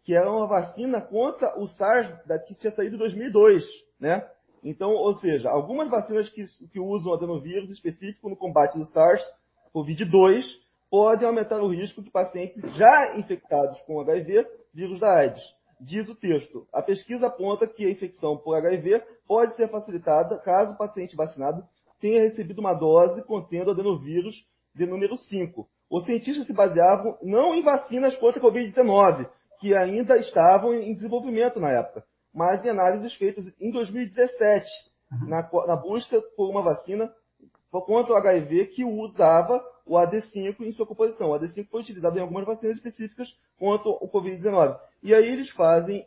que era uma vacina contra o SARS que tinha saído em 2002, né? Então, ou seja, algumas vacinas que usam adenovírus específico no combate do SARS-CoV-2 podem aumentar o risco de pacientes já infectados com HIV, vírus da AIDS. Diz o texto, a pesquisa aponta que a infecção por HIV pode ser facilitada caso o paciente vacinado tenha recebido uma dose contendo adenovírus de número 5. Os cientistas se baseavam não em vacinas contra a Covid-19, que ainda estavam em desenvolvimento na época, mas em análises feitas em 2017, na busca por uma vacina contra o HIV que usava o AD5 em sua composição. O AD5 foi utilizado em algumas vacinas específicas contra o Covid-19. E aí eles fazem,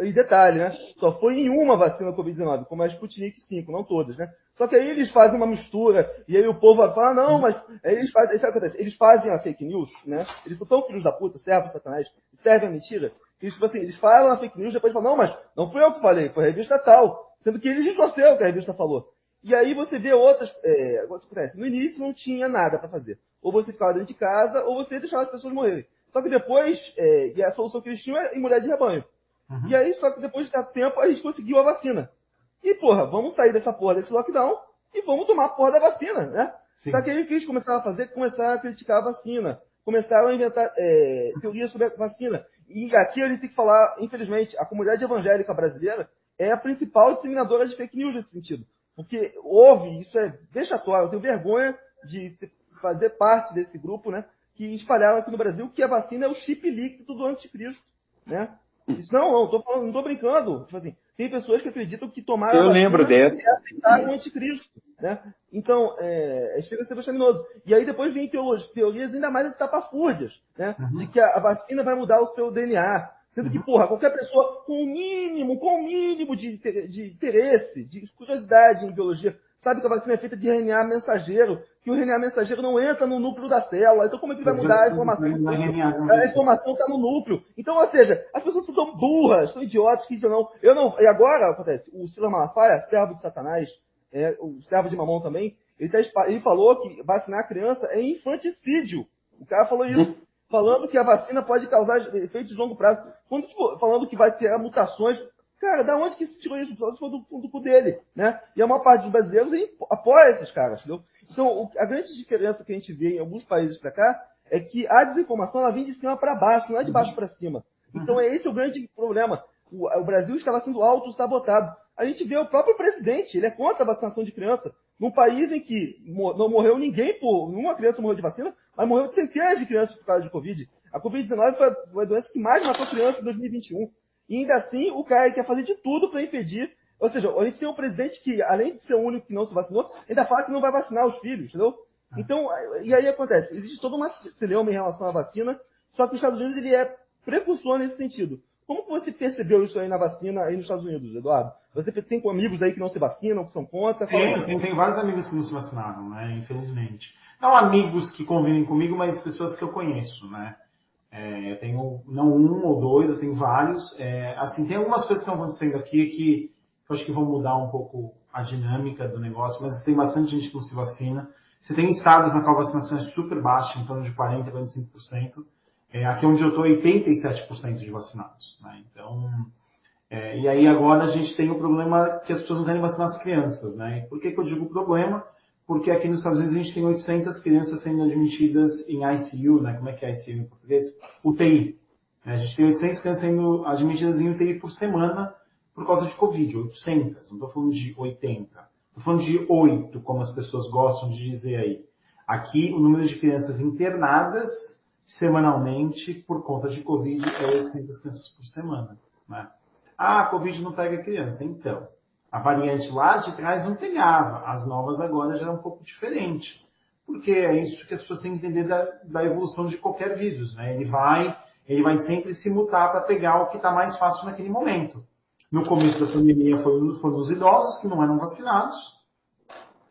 e detalhe, né? Só foi em uma vacina Covid-19, como a Sputnik 5, não todas, né? Só que aí eles fazem uma mistura, e aí o povo vai falar, não, mas aí eles fazem, sabe o que acontece? Eles fazem a fake news, né? Eles são tão filhos da puta, servem Satanás, servem a mentira, que eles falam a fake news e depois falam, não, mas não fui eu que falei, foi a revista tal. Sendo que eles distorceram o que a revista falou. E aí você vê outras... no início não tinha nada para fazer. Ou você ficava dentro de casa, ou você deixava as pessoas morrerem. Só que depois, e a solução que eles tinham é imunidade de rebanho. E aí, só que depois de certo tempo, a gente conseguiu a vacina. E, porra, vamos sair dessa porra desse lockdown e vamos tomar a porra da vacina, né? Sim. Só que aí o que eles começaram a fazer? Começaram a criticar a vacina. Começaram a inventar teorias sobre a vacina. E aqui a gente tem que falar, infelizmente, a comunidade evangélica brasileira é a principal disseminadora de fake news nesse sentido. Porque isso é vexatório, eu tenho vergonha de fazer parte desse grupo, né, que espalharam aqui no Brasil que a vacina é o chip líquido do anticristo, né? Isso não tô brincando. Tipo assim, tem pessoas que acreditam que tomaram a vacina e aceitaram o anticristo, né? Então, chega a ser vexaminoso. E aí depois vem teorias ainda mais estapafúrdias, né? De que a vacina vai mudar o seu DNA. Sendo que, porra, qualquer pessoa com o mínimo de interesse, de curiosidade em biologia, sabe que a vacina é feita de RNA mensageiro, que o RNA mensageiro não entra no núcleo da célula. Então, como é que vai mudar a informação? A informação está no núcleo. Então, ou seja, as pessoas são tão burras, tão idiotas que dizem não. E agora, acontece, o Silas Malafaia, servo de Satanás, o servo de Mamon também, ele falou que vacinar a criança é infanticídio. O cara falou isso. falando que a vacina pode causar efeitos de longo prazo. Quando falando que vai ter mutações, cara, da onde que se tirou isso? Só se for do cu dele, né? E a maior parte dos brasileiros apoia esses caras, entendeu? Então, a grande diferença que a gente vê em alguns países para cá é que a desinformação ela vem de cima para baixo, não é de baixo para cima. Então, esse é o grande problema. O Brasil estava sendo auto-sabotado. A gente vê o próprio presidente, ele é contra a vacinação de criança, num país em que não morreu ninguém nenhuma criança morreu de vacina, mas morreu centenas de crianças por causa de Covid. A Covid-19 foi a doença que mais matou crianças em 2021. E ainda assim, o cara quer fazer de tudo para impedir. Ou seja, a gente tem um presidente que, além de ser o único que não se vacinou, ainda fala que não vai vacinar os filhos, entendeu? Então, e aí acontece, existe toda uma celeuma em relação à vacina, só que os Estados Unidos ele é precursor nesse sentido. Como que você percebeu isso aí na vacina aí nos Estados Unidos, Eduardo? Você tem amigos aí que não se vacinam, que são contra? Tem vários amigos que não se vacinaram, né? Infelizmente. Não amigos que convivem comigo, mas pessoas que eu conheço, né? Eu tenho, não um ou dois, eu tenho vários. Assim, tem algumas coisas que estão acontecendo aqui que eu acho que vão mudar um pouco a dinâmica do negócio, mas tem bastante gente que não se vacina. Você tem estados na qual a vacinação é super baixa, em torno de 40%, 45%. Aqui onde eu estou, 87% de vacinados, né? Então, e aí agora a gente tem o problema que as pessoas não querem vacinar as crianças, né? E por que eu digo problema? Porque aqui nos Estados Unidos a gente tem 800 crianças sendo admitidas em ICU, né? Como é que é ICU em português? UTI. A gente tem 800 crianças sendo admitidas em UTI por semana por causa de Covid. 800, não estou falando de 80. Estou falando de 8, como as pessoas gostam de dizer aí. Aqui o número de crianças internadas semanalmente por conta de Covid é 800 crianças por semana, né? A Covid não pega criança. Então, a variante lá de trás não pegava. As novas agora já é um pouco diferente. Porque é isso que as pessoas têm que entender da evolução de qualquer vírus, né? Ele vai sempre se mutar para pegar o que está mais fácil naquele momento. No começo da pandemia foram os idosos que não eram vacinados.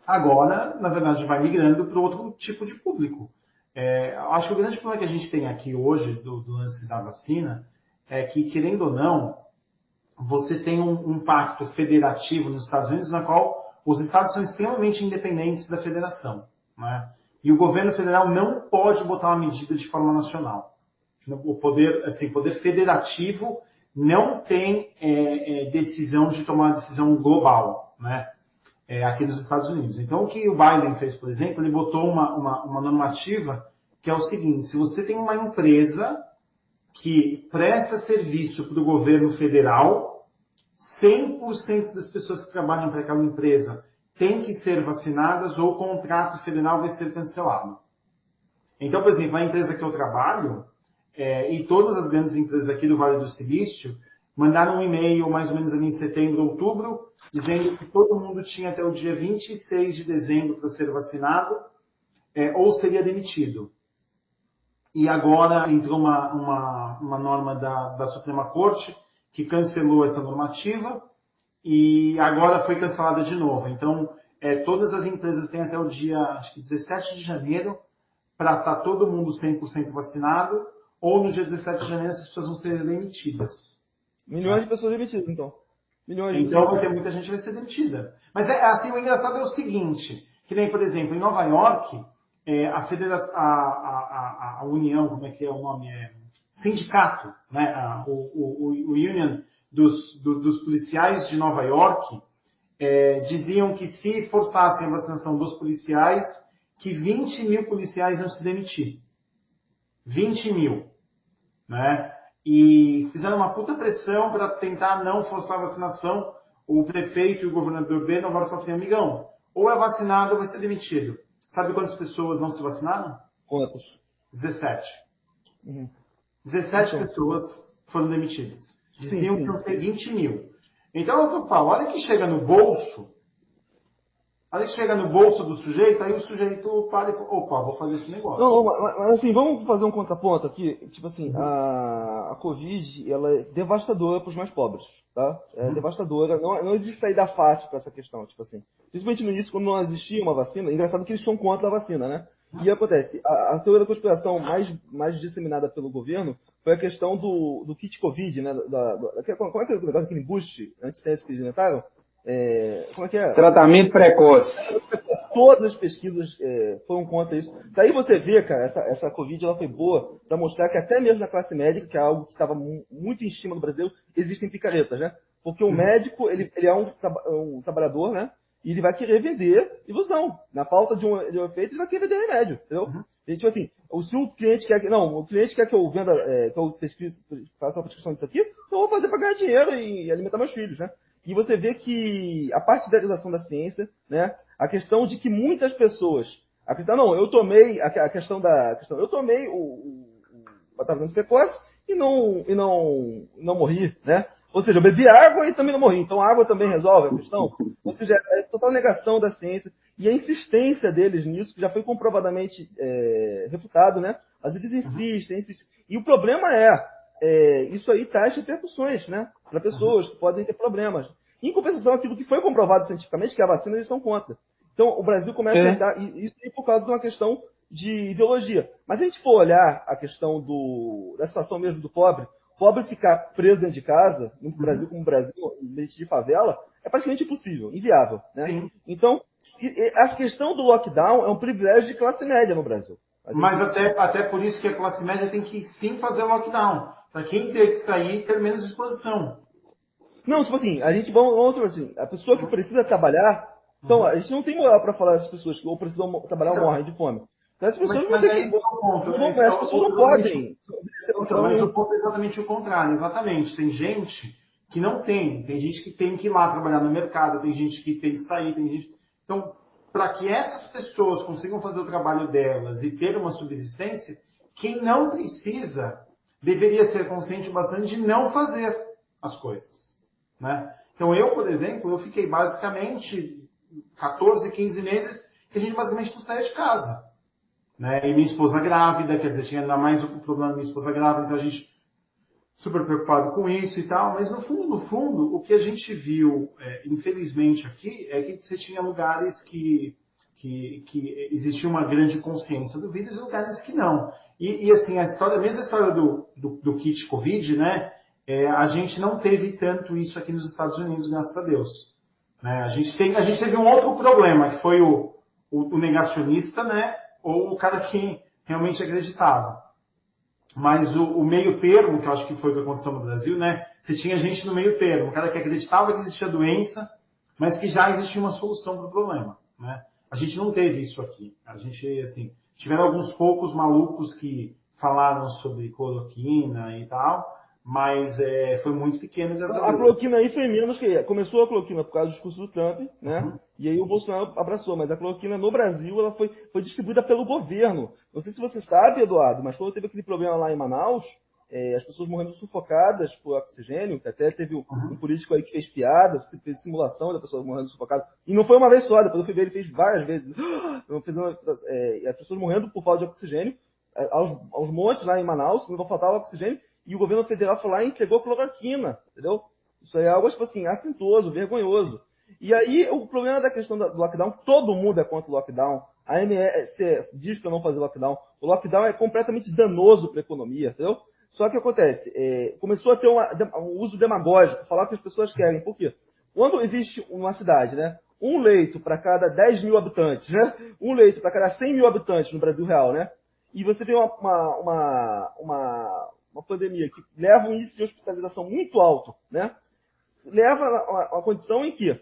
Agora, na verdade, vai migrando para outro tipo de público. Acho que o grande problema que a gente tem aqui hoje do lance da vacina é que, querendo ou não, você tem um pacto federativo nos Estados Unidos na qual os estados são extremamente independentes da federação, né? E o governo federal não pode botar uma medida de forma nacional. O poder federativo não tem decisão de tomar uma decisão global, né? Aqui nos Estados Unidos. Então, o que o Biden fez, por exemplo, ele botou uma normativa que é o seguinte: se você tem uma empresa que presta serviço para o governo federal, 100% das pessoas que trabalham para aquela empresa têm que ser vacinadas ou o contrato federal vai ser cancelado. Então, por exemplo, a empresa que eu trabalho, e todas as grandes empresas aqui do Vale do Silício, mandaram um e-mail mais ou menos ali em setembro, outubro, dizendo que todo mundo tinha até o dia 26 de dezembro para ser vacinado, ou seria demitido. E agora entrou uma norma da Suprema Corte que cancelou essa normativa e agora foi cancelada de novo. Então, todas as empresas têm até o dia, acho que 17 de janeiro para estar todo mundo 100% vacinado, ou no dia 17 de janeiro essas pessoas vão ser demitidas. Milhões de pessoas demitidas, então. Então vai ter muita gente que vai ser demitida. Mas assim, o engraçado é o seguinte, que nem, por exemplo, em Nova York, a União, como é que é o nome? Sindicato, né? O Union dos policiais de Nova York diziam que se forçassem a vacinação dos policiais, que 20 mil policiais iam se demitir. 20 mil, né? E fizeram uma puta pressão para tentar não forçar a vacinação. O prefeito e o governador Beno agora falaram assim: amigão, ou é vacinado ou vai ser demitido. Sabe quantas pessoas não se vacinaram? Quantas? 17. Uhum. 17 então, pessoas foram demitidas. Diziam que iam ter 20 mil. Então, a hora que chega no bolso, do sujeito, aí o sujeito para e fala: opa, vou fazer esse negócio. Não, mas assim, vamos fazer um contraponto aqui. Tipo assim, a Covid, ela é devastadora para os mais pobres, tá? É devastadora. Não existe saída fácil para essa questão, tipo assim. Principalmente no início, quando não existia uma vacina, engraçado que eles são contra a vacina, né? E acontece, a teoria da conspiração mais disseminada pelo governo foi a questão do kit Covid, né? Como é que é o negócio, aquele boost antes que eles inventaram? como é que é? Tratamento precoce. Todas as pesquisas foram contra isso. Daí você vê, cara, essa Covid ela foi boa para mostrar que até mesmo na classe médica, que é algo que estava muito em estima no Brasil, existem picaretas, né? Porque o médico, ele é um trabalhador, né? E ele vai querer vender ilusão. Na falta de um efeito, ele vai querer vender remédio, entendeu? E, tipo assim, se o cliente quer que... Não, o cliente quer que eu venda, que eu faça uma prescrição disso aqui, então eu vou fazer para ganhar dinheiro e alimentar meus filhos, né? E você vê que a partidarização da ciência, né? A questão de que muitas pessoas acreditam, não, eu tomei eu tomei o tratamento precoce e não morri, né? Ou seja, eu bebi água e também não morri. Então a água também resolve a questão. Ou seja, é total negação da ciência e a insistência deles nisso, que já foi comprovadamente refutado, né? Mas eles insistem. E o problema isso aí traz repercussões, né? Para pessoas que podem ter problemas. Em compensação, aquilo que foi comprovado cientificamente, que a vacina, eles são contra. Então, o Brasil começa a tentar, e isso é por causa de uma questão de ideologia. Mas se a gente for olhar a questão da situação mesmo do pobre ficar preso dentro de casa, no Brasil como o Brasil, meio de favela, é praticamente impossível, inviável, né? Sim. Então, a questão do lockdown é um privilégio de classe média no Brasil. Mas até por isso que a classe média tem que sim fazer o lockdown. Para quem ter que sair, ter menos exposição. Não, tipo assim, a gente vamos assim, a pessoa que precisa trabalhar, então a gente não tem moral para falar dessas pessoas que ou precisam trabalhar ou morrem de fome. Então, as pessoas não têm que... As pessoas não podem... Mas o ponto é exatamente o contrário, exatamente. Tem gente que não tem gente que tem que ir lá trabalhar no mercado, tem gente que tem que sair, tem gente... Então, para que essas pessoas consigam fazer o trabalho delas e ter uma subsistência, quem não precisa deveria ser consciente bastante de não fazer as coisas. Né? Então eu, por exemplo, eu fiquei basicamente 14, 15 meses que a gente basicamente não saía de casa. Né? E minha esposa grávida, quer dizer, tinha ainda mais o problema da minha esposa grávida, então a gente super preocupado com isso e tal, mas no fundo, o que a gente viu, infelizmente aqui, é que você tinha lugares que existia uma grande consciência do vírus e lugares que não. E assim, a mesma história do kit Covid, né? A gente não teve tanto isso aqui nos Estados Unidos, graças a Deus. Né? A gente teve um outro problema, que foi o negacionista, né? Ou o cara que realmente acreditava. Mas o meio termo, que eu acho que foi o que aconteceu no Brasil, né? Você tinha gente no meio termo, o cara que acreditava que existia doença, mas que já existia uma solução para o problema. Né? A gente não teve isso aqui. A gente, assim, tiveram alguns poucos malucos que falaram sobre cloroquina e tal, mas foi muito pequeno. A cloroquina aí foi menos que... Começou a cloroquina por causa do discurso do Trump, né? E aí o Bolsonaro abraçou, mas a cloroquina no Brasil ela foi distribuída pelo governo. Não sei se você sabe, Eduardo, mas quando teve aquele problema lá em Manaus, as pessoas morrendo sufocadas por oxigênio, que até teve um político aí que fez piada, fez simulação da pessoa morrendo sufocada. E não foi uma vez só, depois eu fui ver, ele fez várias vezes. As pessoas morrendo por falta de oxigênio, aos montes lá em Manaus, não faltava oxigênio, e o governo federal foi lá e entregou cloroquina, entendeu? Isso aí é algo, tipo assim, assintoso, vergonhoso. E aí, o problema da questão do lockdown, todo mundo é contra o lockdown. A AMS diz para não fazer lockdown. O lockdown é completamente danoso para a economia, entendeu? Só que acontece, começou a ter um uso demagógico, falar o que as pessoas querem. Por quê? Quando existe uma cidade, né? Um leito para cada 10 mil habitantes, né? Um leito para cada 100 mil habitantes no Brasil real, né? E você tem uma pandemia que leva um índice de hospitalização muito alto, né? Leva a uma condição em que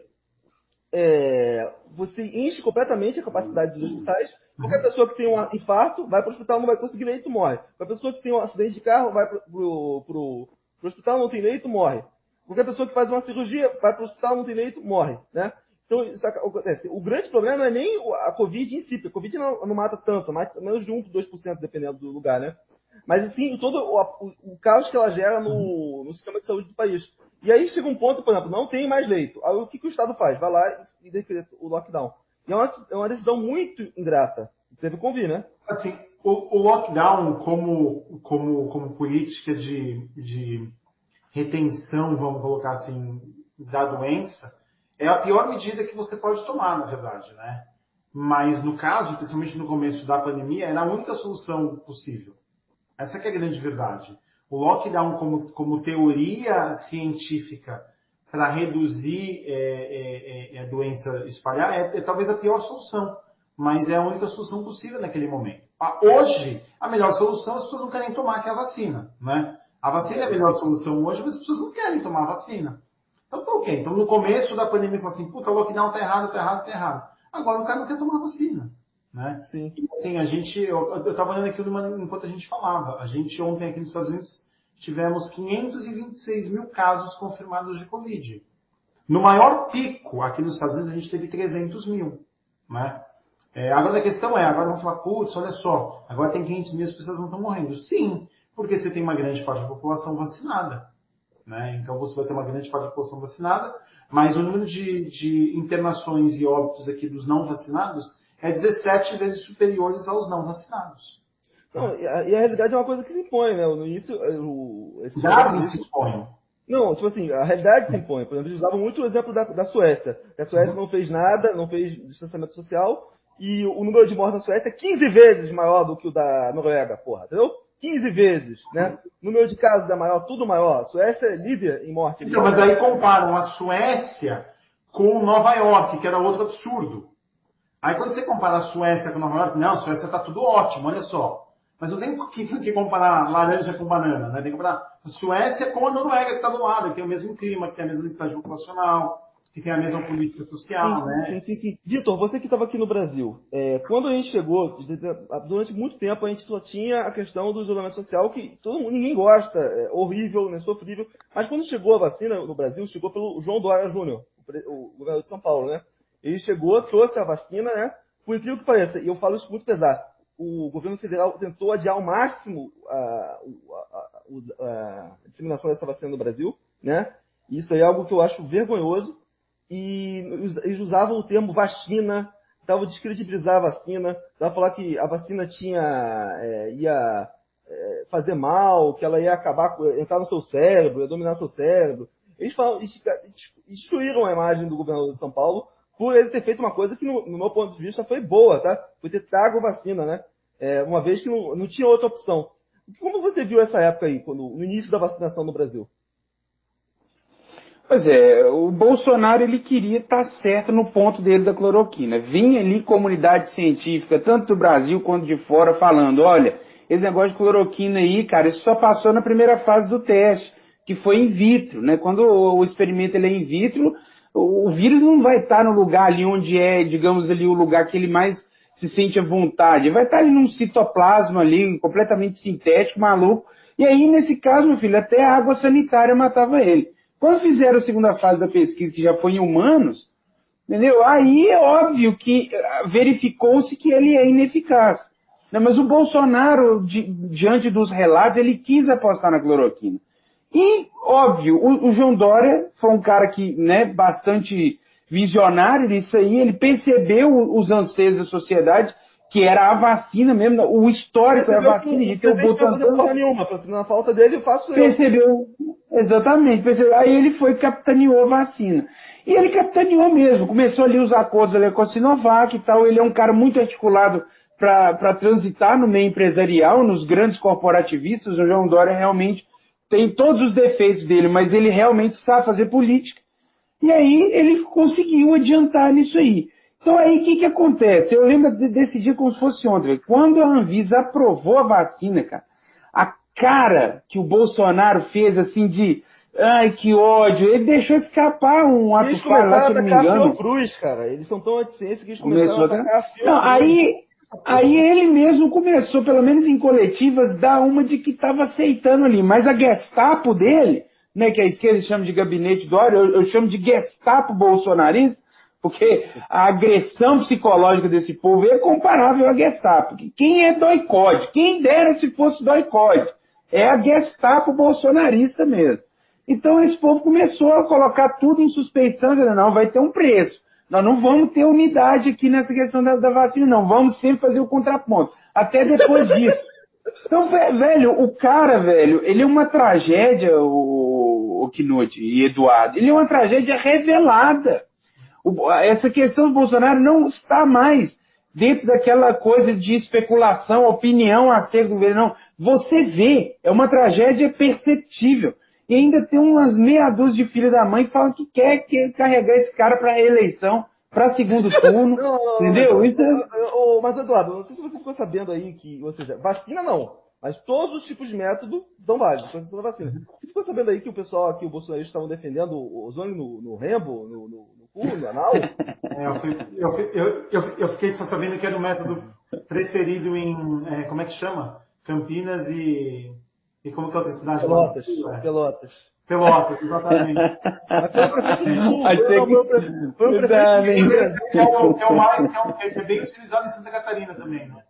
você enche completamente a capacidade dos hospitais. Qualquer pessoa que tem um infarto vai para o hospital, não vai conseguir leito, morre. Qualquer pessoa que tem um acidente de carro vai para o hospital, não tem leito, morre. Qualquer pessoa que faz uma cirurgia vai para o hospital, não tem leito, morre. Né? Então, isso acontece. O grande problema não é nem a Covid em si, porque a Covid não mata tanto, mata menos de 1% a 2%, dependendo do lugar, né? Mas, assim, todo o caos que ela gera no sistema de saúde do país. E aí chega um ponto, por exemplo, não tem mais leito. Aí o que o Estado faz? Vai lá e decreta o lockdown. E é uma decisão muito ingrata. Teve que convir, né? Assim, o lockdown como política de retenção, vamos colocar assim, da doença, é a pior medida que você pode tomar, na verdade, né? Mas no caso, principalmente no começo da pandemia, era a única solução possível. Essa que é a grande verdade. O lockdown como teoria científica para reduzir a doença espalhar é talvez a pior solução, mas é a única solução possível naquele momento. Hoje, a melhor solução as pessoas não querem tomar, que é a vacina, né? A vacina é a melhor solução hoje, mas as pessoas não querem tomar a vacina. Então, tá ok. Então, no começo da pandemia, falou assim, puta, o lockdown tá errado, tá errado, tá errado. Agora o cara não quer tomar a vacina, né? Sim. E, assim, eu tava olhando aquilo enquanto a gente falava. A gente ontem aqui nos Estados Unidos tivemos 526 mil casos confirmados de Covid. No maior pico aqui nos Estados Unidos a gente teve 300 mil, né? Agora a questão agora vamos falar, putz, olha só, agora tem 500 mil, as pessoas não estão morrendo. Sim, porque você tem uma grande parte da população vacinada, né? Então você vai ter uma grande parte da população vacinada, mas o número de internações e óbitos aqui dos não vacinados é 17 vezes superiores aos não vacinados. Não, e a realidade é uma coisa que se impõe, né? No início, Dados se impõem. Não, tipo assim, a realidade se impõe. Por exemplo, eles usavam muito o exemplo da Suécia. A Suécia não fez nada, não fez distanciamento social, e o número de mortes na Suécia é 15 vezes maior do que o da Noruega, porra, entendeu? 15 vezes, né? O número de casos é maior, tudo maior. A Suécia é líder em morte. Então, mas aí comparam a Suécia com Nova York, que era outro absurdo. Aí quando você compara a Suécia com Nova York, não, a Suécia está tudo ótimo, olha só. Mas não tem que comparar laranja com banana, né? Tem que comparar a Suécia com a Noruega, que está do lado, que tem o mesmo clima, que tem a mesma densidade populacional, que tem a mesma política social, né? Sim. Vitor, você que estava aqui no Brasil, quando a gente chegou, durante muito tempo a gente só tinha a questão do isolamento social, que ninguém gosta, é horrível, né, sofrível, mas quando chegou a vacina no Brasil, chegou pelo João Dória Júnior, o governador de São Paulo, né? Ele chegou, trouxe a vacina, né? Por incrível que pareça, e eu falo isso muito pesado, o governo federal tentou adiar ao máximo a disseminação dessa vacina no Brasil, né? Isso é algo que eu acho vergonhoso. E eles usavam o termo vacina, estavam descredibilizar a vacina, estavam falar que a vacina ia fazer mal, que ela ia entrar no seu cérebro, ia dominar seu cérebro. Eles destruíram a imagem do governador de São Paulo por ele ter feito uma coisa que, no meu ponto de vista, foi boa, tá? Foi ter trago vacina, né? Uma vez que não tinha outra opção. Como você viu essa época aí, no início da vacinação no Brasil? Pois é, o Bolsonaro ele queria estar certo no ponto dele da cloroquina. Vinha ali comunidade científica, tanto do Brasil quanto de fora, falando, olha, esse negócio de cloroquina aí, cara, isso só passou na primeira fase do teste, que foi in vitro, né? Quando o experimento ele é in vitro, o vírus não vai estar no lugar ali onde é, digamos ali, o lugar que ele mais se sente à vontade. Vai estar ali num citoplasma ali, completamente sintético, maluco. E aí, nesse caso, meu filho, até a água sanitária matava ele. Quando fizeram a segunda fase da pesquisa, que já foi em humanos, entendeu? Aí é óbvio que verificou-se que ele é ineficaz. Né? Mas o Bolsonaro, diante dos relatos, ele quis apostar na cloroquina. E, óbvio, o João Dória foi um cara que, né, bastante visionário nisso aí, ele percebeu os anseios da sociedade, que era a vacina mesmo, o histórico da vacina, de ter o Butantan. Na falta dele, eu faço Percebeu, exatamente, percebeu. Aí ele foi e capitaneou a vacina. E ele capitaneou mesmo, começou ali os acordos ali com a Sinovac e tal, ele é um cara muito articulado para transitar no meio empresarial, nos grandes corporativistas. O João Dória realmente tem todos os defeitos dele, mas ele realmente sabe fazer política. E aí ele conseguiu adiantar nisso aí. Então aí o que acontece? Eu lembro desse dia como se fosse ontem. Quando a Anvisa aprovou a vacina, cara, a cara que o Bolsonaro fez assim de ai, que ódio, ele deixou escapar um ato falho, se eu não me engano. Cruz, cara. Eles são tão anti-ciência que eles começaram a atacar a Fiocruz. Não, aí ele mesmo começou, pelo menos em coletivas, dar uma de que estava aceitando ali. Mas a Gestapo dele, né, que a esquerda chama de gabinete do ódio, eu chamo de Gestapo bolsonarista, porque a agressão psicológica desse povo é comparável à Gestapo. Quem é doicode? Quem dera se fosse doicode? É a Gestapo bolsonarista mesmo. Então esse povo começou a colocar tudo em suspeição, dizendo, não, vai ter um preço. Nós não vamos ter unidade aqui nessa questão da vacina, não. Vamos sempre fazer o contraponto. Até depois disso. Então, velho, o cara, velho, ele é uma tragédia, o Knut e Eduardo. Ele é uma tragédia revelada. Essa questão do Bolsonaro não está mais dentro daquela coisa de especulação, opinião acerca do governo, não. Você vê, é uma tragédia perceptível. e ainda tem umas meia dúzia de filhos da mãe que falam que quer carregar esse cara para reeleição, para segundo turno, entendeu? Isso mas, Eduardo, não sei se você ficou sabendo aí que, ou seja, vacina não, mas todos os tipos de método são válidos, toda vacina. Você ficou sabendo aí que o pessoal aqui, o bolsonarista, estavam defendendo o ozônio no rembo, no cu, no anal? Eu fiquei só sabendo que era o método preferido em, como é que chama? Campinas e como que é outra cidade? Pelotas, exatamente. Mas foi o prefeito do Sul, foi o prefeito que é bem utilizado em Santa Catarina também, né?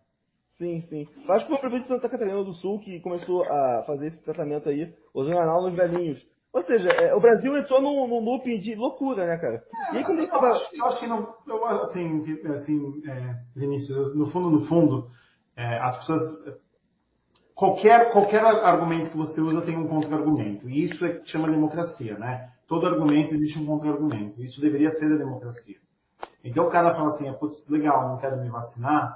Sim. Eu acho que foi o prefeito de Santa Catarina do Sul que começou a fazer esse tratamento aí, ozônio anal nos velhinhos. Ou seja, o Brasil entrou num looping de loucura, né, cara? E aí, eu acho que não. Vinícius, no fundo, as pessoas. Qualquer argumento que você usa tem um contra-argumento. E isso é que chama democracia, né? Todo argumento existe um contra-argumento. Isso deveria ser a democracia. Então o cara fala assim, putz, legal, não quero me vacinar.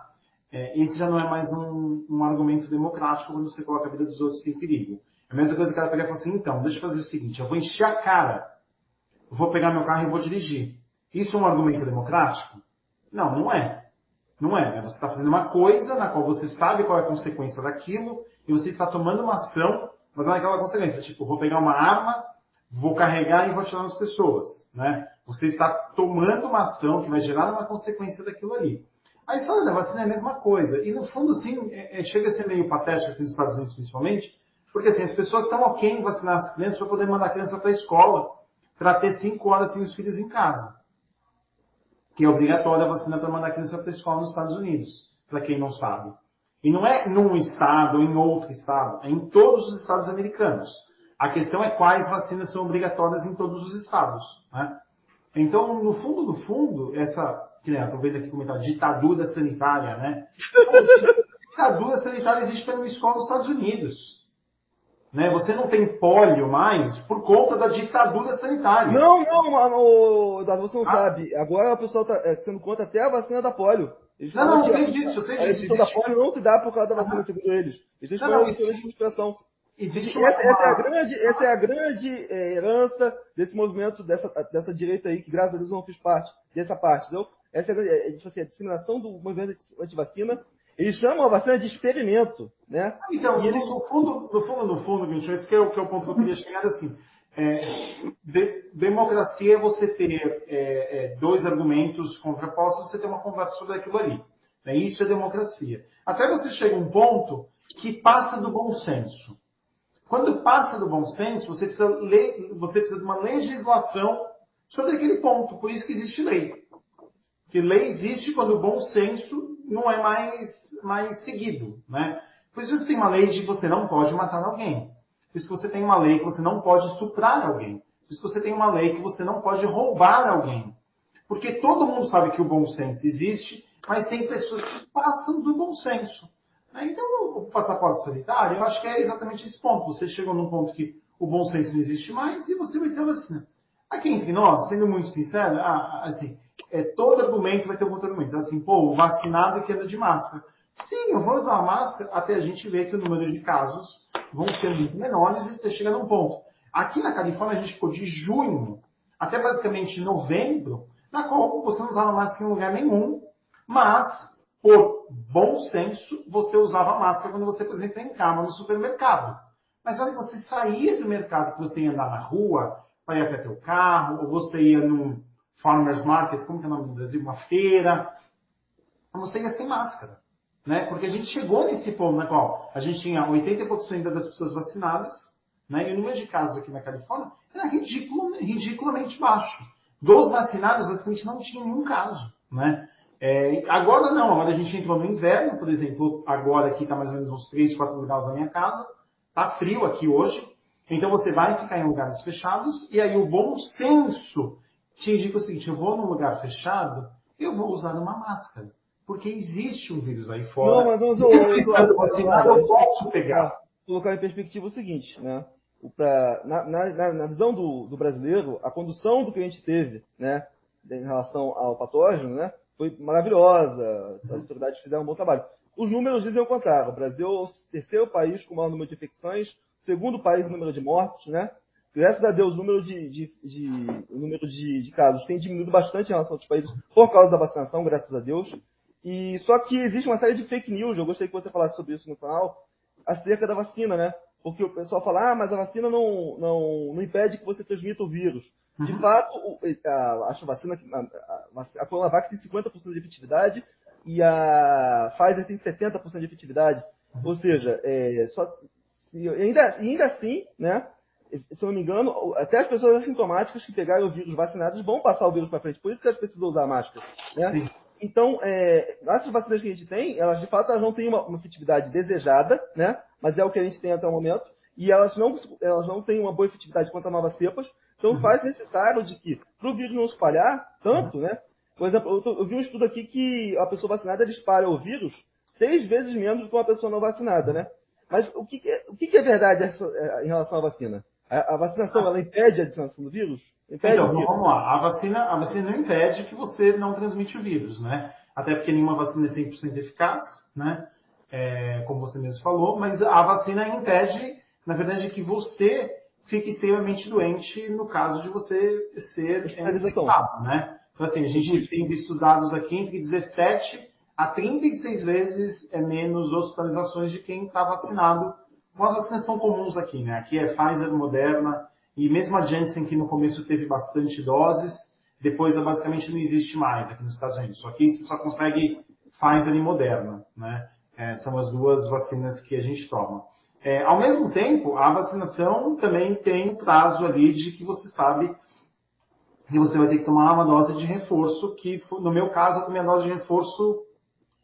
Esse já não é mais um argumento democrático quando você coloca a vida dos outros em perigo. É a mesma coisa que o cara pega e fala assim, então, deixa eu fazer o seguinte, eu vou encher a cara, eu vou pegar meu carro e vou dirigir. Isso é um argumento democrático? Não, não é. Não é. Você está fazendo uma coisa na qual você sabe qual é a consequência daquilo e você está tomando uma ação, mas não é aquela consequência. Tipo, vou pegar uma arma, vou carregar e vou atirar nas pessoas. Né? Você está tomando uma ação que vai gerar uma consequência daquilo ali. A história da vacina é a mesma coisa. E no fundo, assim, chega a ser meio patético aqui nos Estados Unidos, principalmente, porque assim, as pessoas estão ok em vacinar as crianças para poder mandar a criança para a escola, para ter 5 horas sem os filhos em casa. Que é obrigatória a vacina para mandar a criança para a escola nos Estados Unidos, para quem não sabe. E não é num estado ou em outro estado, é em todos os estados americanos. A questão é quais vacinas são obrigatórias em todos os estados. Né? Então, no fundo, que nem eu estou vendo aqui comentar, ditadura sanitária, né? Ditadura sanitária existe numa escola nos Estados Unidos. Né? Você não tem pólio mais por conta da ditadura sanitária. Não, Eduardo, você não sabe. Agora o pessoal está sendo contra até a vacina da pólio. Eu sei disso. A vacina da pólio não se dá por causa da vacina, segundo eles. Eles estão falando de conspiração. Essa é a grande herança desse movimento, dessa direita aí, que graças a Deus eu não fiz parte dessa parte, entendeu? Essa é a disseminação do movimento anti-vacina. Eles chamam a vacina de experimento, né? Então, e eles... no fundo, esse que é o ponto que eu queria chegar, assim, democracia é você ter 2 argumentos contrapostos, você ter uma conversa sobre aquilo ali. Né? Isso é democracia. Até você chega a um ponto que passa do bom senso. Quando passa do bom senso, você precisa de uma legislação sobre aquele ponto. Por isso que existe lei. Porque lei existe quando o bom senso não é mais seguido. Né? Por isso você tem uma lei de que você não pode matar alguém. Por isso você tem uma lei que você não pode estuprar alguém. Por isso você tem uma lei que você não pode roubar alguém. Porque todo mundo sabe que o bom senso existe, mas tem pessoas que passam do bom senso. Então, o passaporte sanitário, eu acho que é exatamente esse ponto. Você chegou num ponto que o bom senso não existe mais e você vai ter a vacina. Aqui entre nós, sendo muito sincero, assim, todo argumento vai ter um outro argumento. Assim, o vacinado que anda de máscara. Sim, eu vou usar a máscara até a gente ver que o número de casos vão ser muito menores e você chega num ponto. Aqui na Califórnia, a gente ficou de junho até basicamente novembro, na qual você não usava máscara em lugar nenhum, mas... por bom senso, você usava máscara quando você, por exemplo, entrava no supermercado. Mas olha, você saía do mercado, que você ia andar na rua, para ir até teu carro, ou você ia num farmer's market, como que é o nome do Brasil? Uma feira. Você ia sem máscara. Né? Porque a gente chegou nesse ponto na qual a gente tinha 80% das pessoas vacinadas, né? E o número de casos aqui na Califórnia era ridiculamente baixo. Dos vacinados, basicamente, não tinha nenhum caso. Né? Agora não, agora a gente entrou no inverno, por exemplo, agora aqui está mais ou menos uns 3, 4 graus na minha casa, está frio aqui hoje, então você vai ficar em lugares fechados, e aí o bom senso te indica o seguinte, eu vou num lugar fechado, eu vou usar uma máscara, porque existe um vírus aí fora. Não, mas eu posso pegar. Colocar em perspectiva o seguinte, né? Na visão do brasileiro, a condução do que a gente teve, né, em relação ao patógeno, né, foi maravilhosa, as autoridades fizeram um bom trabalho. Os números dizem o contrário. O Brasil é o terceiro país com o maior número de infecções, segundo país no número de mortes, né? graças a Deus, o número de casos tem diminuído bastante em relação a outros países por causa da vacinação, graças a Deus. E só que existe uma série de fake news, eu gostaria que você falasse sobre isso no canal, acerca da vacina, né? Porque o pessoal fala, mas a vacina não impede que você transmita o vírus. De fato, acho a vacina, a Coronavac tem 50% de efetividade e a Pfizer tem 70% de efetividade. Ou seja, ainda assim, né? Se eu não me engano, até as pessoas assintomáticas que pegaram o vírus vacinadas vão passar o vírus para frente. Por isso que elas precisam usar máscara, né? Então, essas vacinas que a gente tem, elas de fato elas não têm uma efetividade desejada, né? Mas é o que a gente tem até o momento. E elas não têm uma boa efetividade contra novas cepas. Então faz necessário de que, para o vírus não espalhar tanto, né? Por exemplo, eu vi um estudo aqui que a pessoa vacinada ela espalha o vírus 6 vezes menos do que uma pessoa não vacinada, né? Mas o que é verdade em relação à vacina? A vacinação, ela impede a disseminação do vírus? Então, vamos lá. A vacina não impede que você não transmite o vírus, né? Até porque nenhuma vacina é 100% eficaz, né? Como você mesmo falou, mas a vacina impede, na verdade, que você fique extremamente doente no caso de você ser infectado, né? Então, assim, a gente tem visto os dados aqui entre 17 a 36 vezes menos hospitalizações de quem está vacinado com as vacinas tão comuns aqui, né? Aqui é Pfizer, Moderna e mesmo a Janssen, que no começo teve bastante doses, depois basicamente não existe mais aqui nos Estados Unidos. Só que você só consegue Pfizer e Moderna, né? São as duas vacinas que a gente toma. Ao mesmo tempo, a vacinação também tem um prazo ali de que você sabe que você vai ter que tomar uma dose de reforço, que no meu caso eu tomei a dose de reforço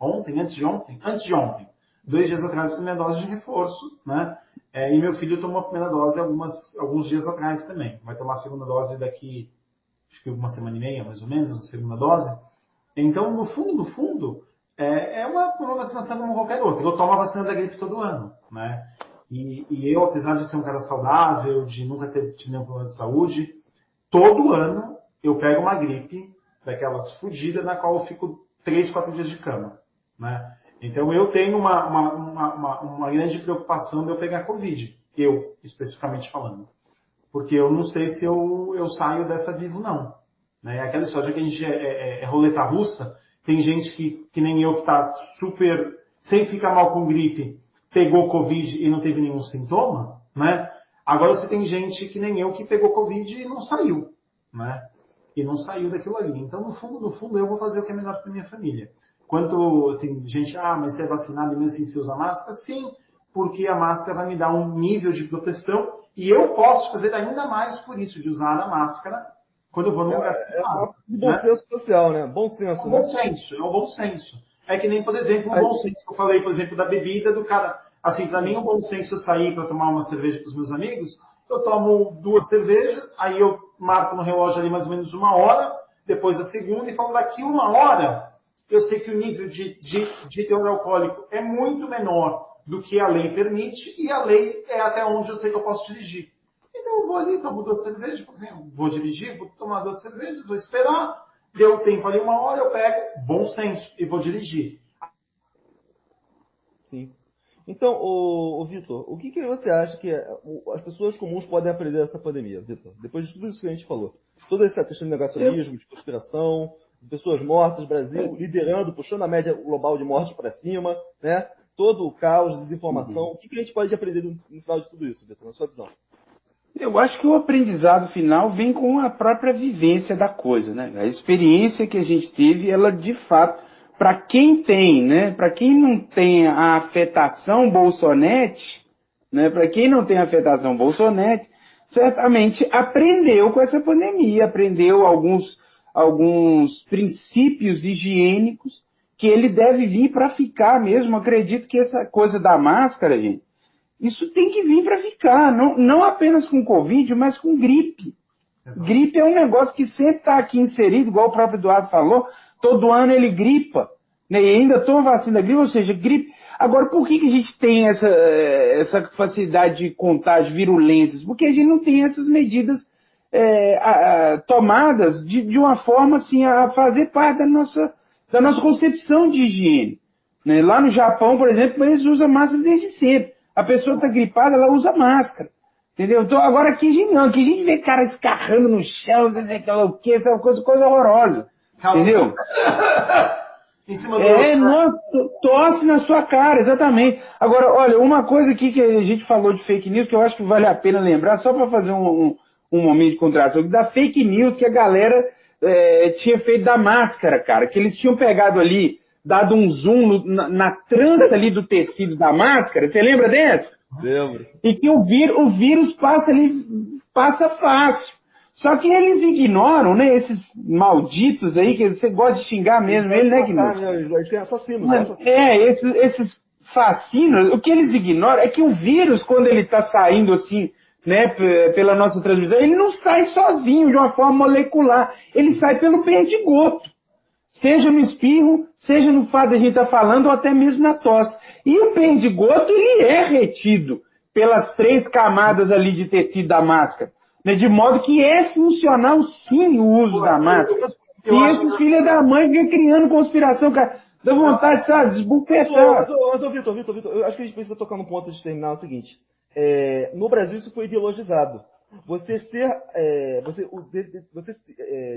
antes de ontem. 2 dias atrás eu tomei a dose de reforço, né? E meu filho tomou a primeira dose alguns dias atrás também. Vai tomar a segunda dose daqui, acho que uma semana e meia, mais ou menos, a segunda dose. Então, no fundo, é uma vacinação como qualquer outra. Eu tomo a vacina da gripe todo ano, né? E eu, apesar de ser um cara saudável, de nunca ter tido nenhum problema de saúde, todo ano eu pego uma gripe daquelas fodidas na qual eu fico 3, 4 dias de cama, né? Então eu tenho uma grande preocupação de eu pegar Covid, eu especificamente falando. Porque eu não sei se eu saio dessa vivo, não. Né? Aquela história que a gente é roleta russa, tem gente que nem eu que está super, sem ficar mal com gripe, pegou Covid e não teve nenhum sintoma, né? Agora você tem gente que nem eu que pegou Covid e não saiu, né? E não saiu daquilo ali. Então, no fundo, eu vou fazer o que é melhor para minha família. Quanto, assim, gente, mas você é vacinado e mesmo assim você usa máscara? Sim, porque a máscara vai me dar um nível de proteção e eu posso fazer ainda mais por isso, de usar a máscara quando eu vou num lugar fechado. É um bom senso social, né? Bom senso, é um bom senso. É que nem, por exemplo, um bom senso que eu falei, por exemplo, da bebida do cara. Assim, para mim, um bom senso eu sair para tomar uma cerveja com os meus amigos, eu tomo 2 cervejas, aí eu marco no relógio ali mais ou menos 1 hora, depois a segunda, e falo, daqui 1 hora, eu sei que o nível de teor alcoólico é muito menor do que a lei permite, e a lei é até onde eu sei que eu posso dirigir. Então eu vou ali, tomo 2 cervejas, assim, vou dirigir, vou tomar 2 cervejas, vou esperar, deu tempo ali 1 hora, eu pego, bom senso, e vou dirigir. Sim. Então, Vitor, o que você acha que as pessoas comuns podem aprender dessa pandemia, Vitor? Depois de tudo isso que a gente falou. Toda essa questão de negacionismo, de conspiração, de pessoas mortas, Brasil liderando, puxando a média global de mortes para cima, né? Todo o caos, desinformação. O que a gente pode aprender no final de tudo isso, Vitor, na sua visão? Eu acho que o aprendizado final vem com a própria vivência da coisa, né? A experiência que a gente teve, ela de fato, para quem tem, né? Para quem não tem a afetação Bolsonete, né? Para quem não tem a afetação Bolsonete, certamente aprendeu com essa pandemia, aprendeu alguns princípios higiênicos que ele deve vir para ficar mesmo. Acredito que essa coisa da máscara, gente, isso tem que vir para ficar, não apenas com Covid, mas com gripe. Exato. Gripe é um negócio que sempre está aqui inserido, igual o próprio Eduardo falou, todo ano ele gripa, né? E ainda toma vacina da gripe, ou seja, gripe. Agora, por que a gente tem essa facilidade de contágio, virulências? Porque a gente não tem essas medidas tomadas de uma forma assim, a fazer parte da nossa concepção de higiene. Né? Lá no Japão, por exemplo, eles usam máscara desde sempre. A pessoa está gripada, ela usa máscara. Entendeu? Então, agora aqui a gente não, aqui a gente vê cara escarrando no chão, aquela o quê, essa coisa horrorosa. Entendeu? Em cima do nossa, tosse na sua cara, exatamente. Agora, olha, uma coisa aqui que a gente falou de fake news, que eu acho que vale a pena lembrar, só para fazer um momento de contraste, da fake news que a galera tinha feito da máscara, cara, que eles tinham pegado ali, dado um zoom na trança ali do tecido da máscara, você lembra dessa? Lembro. E que o vírus passa fácil. Só que eles ignoram, né, esses malditos aí, que você gosta de xingar mesmo, ele, né, esses fascinos, o que eles ignoram é que o vírus, quando ele está saindo assim, né, pela nossa transmissão, ele não sai sozinho de uma forma molecular, ele sai pelo perdigoto. Seja no espirro, seja no fato de a gente estar falando, ou até mesmo na tosse. E o perdigoto, ele é retido pelas 3 camadas ali de tecido da máscara. Né, de modo que é funcional, sim, o uso da máscara. E esses filhos da mãe ficam criando conspiração, cara. Dá vontade, sabe, desbufetar. Mas, Vitor, eu acho que a gente precisa tocar no ponto de terminar o seguinte. No Brasil isso foi ideologizado. Você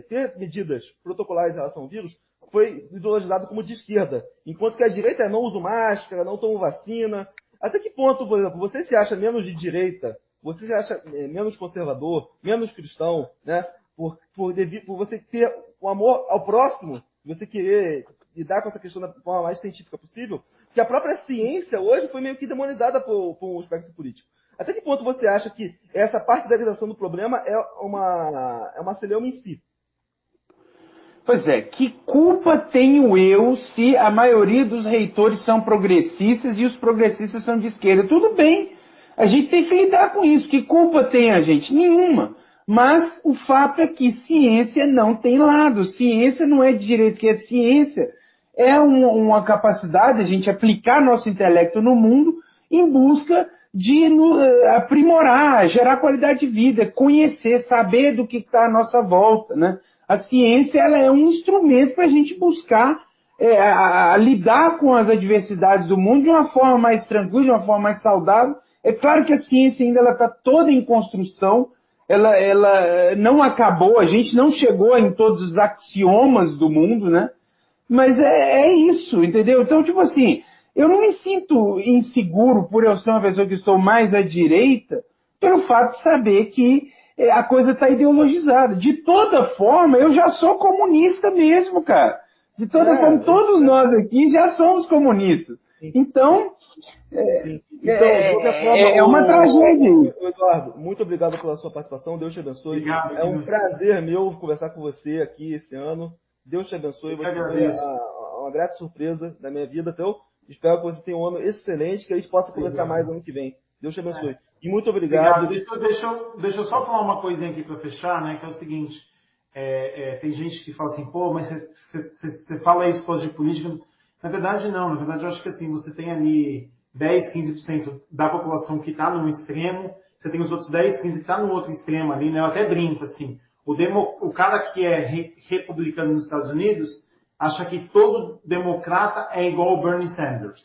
ter medidas protocolares em relação ao vírus foi ideologizado como de esquerda. Enquanto que a direita não usa máscara, não toma vacina. Até que ponto, por exemplo, você se acha menos de direita? Você se acha menos conservador, menos cristão, né? Por você ter o amor ao próximo, você querer lidar com essa questão da forma mais científica possível, que a própria ciência hoje foi meio que demonizada por um espectro político. Até que ponto você acha que essa partidarização do problema é uma celeuma em si? Pois é, que culpa tenho eu se a maioria dos reitores são progressistas e os progressistas são de esquerda? Tudo bem. A gente tem que lidar com isso. Que culpa tem a gente? Nenhuma. Mas o fato é que ciência não tem lado. Ciência não é de direita, que é ciência. É uma capacidade de a gente aplicar nosso intelecto no mundo em busca de aprimorar, gerar qualidade de vida, conhecer, saber do que está à nossa volta, né? A ciência ela é um instrumento para a gente buscar lidar com as adversidades do mundo de uma forma mais tranquila, de uma forma mais saudável. É claro que a ciência ainda está toda em construção, ela não acabou, a gente não chegou em todos os axiomas do mundo, né? Mas é isso, entendeu? Então, tipo assim, eu não me sinto inseguro por eu ser uma pessoa que estou mais à direita, pelo fato de saber que a coisa está ideologizada. De toda forma, eu já sou comunista mesmo, cara. De toda forma, todos nós aqui já somos comunistas. Então, de qualquer forma, é uma tragédia isso. Eduardo, muito obrigado pela sua participação. Deus te abençoe. Obrigado, é um prazer meu conversar com você aqui esse ano. Deus te abençoe. Você foi uma grata surpresa da minha vida. Então, espero que você tenha um ano excelente, que a gente possa conversar mais ano que vem. Deus te abençoe. E muito obrigado. Deixa eu só falar uma coisinha aqui para fechar, né? Que é o seguinte. Tem gente que fala assim, pô, mas você fala isso por causa de política. Na verdade, não. Na verdade, eu acho que assim, você tem ali 10, 15% da população que está num extremo, você tem os outros 10, 15% que está no outro extremo ali, né? Eu até brinco, assim. O cara que é republicano nos Estados Unidos acha que todo democrata é igual ao Bernie Sanders,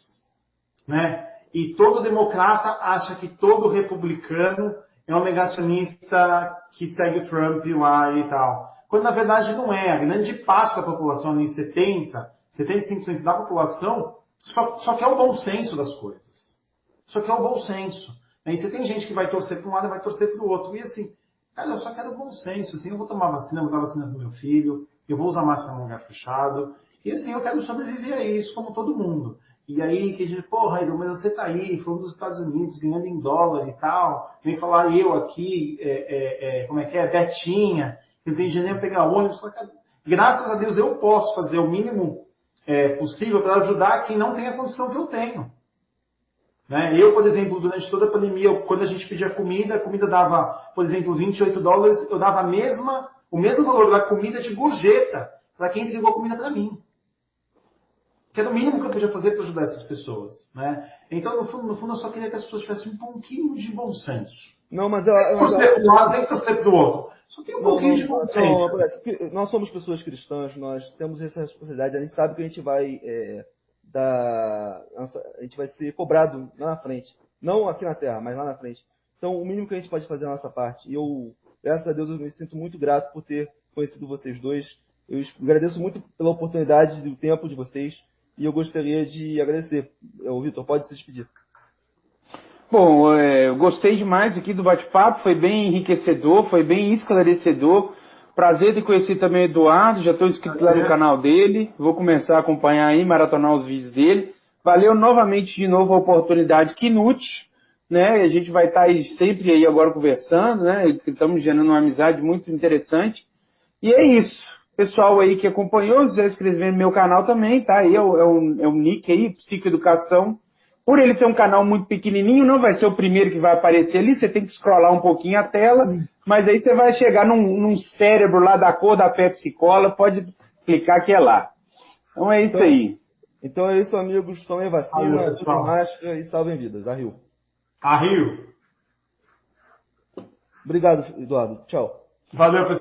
né? E todo democrata acha que todo republicano é um negacionista que segue o Trump lá e tal. Quando na verdade não é. A grande parte da população, ali 75% da população, só quer o bom senso das coisas. Só quer o bom senso. E você tem gente que vai torcer para um lado e vai torcer para o outro. E assim, cara, eu só quero o bom senso. Assim, eu vou tomar vacina, vou dar vacina para o meu filho, eu vou usar máscara num lugar fechado. E assim, eu quero sobreviver a isso, como todo mundo. E aí, que a gente, pô, Raíl, mas você tá aí, falando dos Estados Unidos, ganhando em dólar e tal. Vem falar eu aqui, como é que é? Betinha, que não tem dinheiro para pegar ônibus. Só que, graças a Deus, eu posso fazer o mínimo possível para ajudar quem não tem a condição que eu tenho. Né? Eu, por exemplo, durante toda a pandemia, quando a gente pedia comida, a comida dava, por exemplo, $28, eu dava o mesmo valor da comida de gorjeta para quem entregou a comida para mim. Que era o mínimo que eu podia fazer para ajudar essas pessoas. Né? Então, no fundo, eu só queria que as pessoas tivessem um pouquinho de bom senso. Não, mas torcer para um lado, tem que torcer para o outro. Só tem um pouquinho de bom senso. Nós somos pessoas cristãs, nós temos essa responsabilidade, a gente sabe que a gente vai a gente vai ser cobrado lá na frente. Não aqui na Terra, mas lá na frente. Então, o mínimo que a gente pode fazer é a nossa parte. E eu, graças a Deus, eu me sinto muito grato por ter conhecido vocês dois. Eu agradeço muito pela oportunidade e do tempo de vocês. E eu gostaria de agradecer. Vitor, pode se despedir. Bom, eu gostei demais aqui do bate-papo, foi bem enriquecedor, foi bem esclarecedor. Prazer de conhecer também o Eduardo, já estou inscrito lá no canal dele, vou começar a acompanhar aí, maratonar os vídeos dele. Valeu novamente de novo a oportunidade Knut, né? A gente vai estar aí sempre aí agora conversando, né? Estamos gerando uma amizade muito interessante. E é isso. Pessoal aí que acompanhou, se quiser inscrever no meu canal também, tá? Aí é o nick aí, Psicoeducação. Por ele ser um canal muito pequenininho, não vai ser o primeiro que vai aparecer ali, você tem que scrollar um pouquinho a tela, mas aí você vai chegar num cérebro lá da cor da Pepsi Cola, pode clicar que é lá. Então é isso aí. Então é isso, amigos. Tomem vacina, usem máscara e salvem vidas. A Rio. A Rio. Obrigado, Eduardo. Tchau. Valeu, pessoal.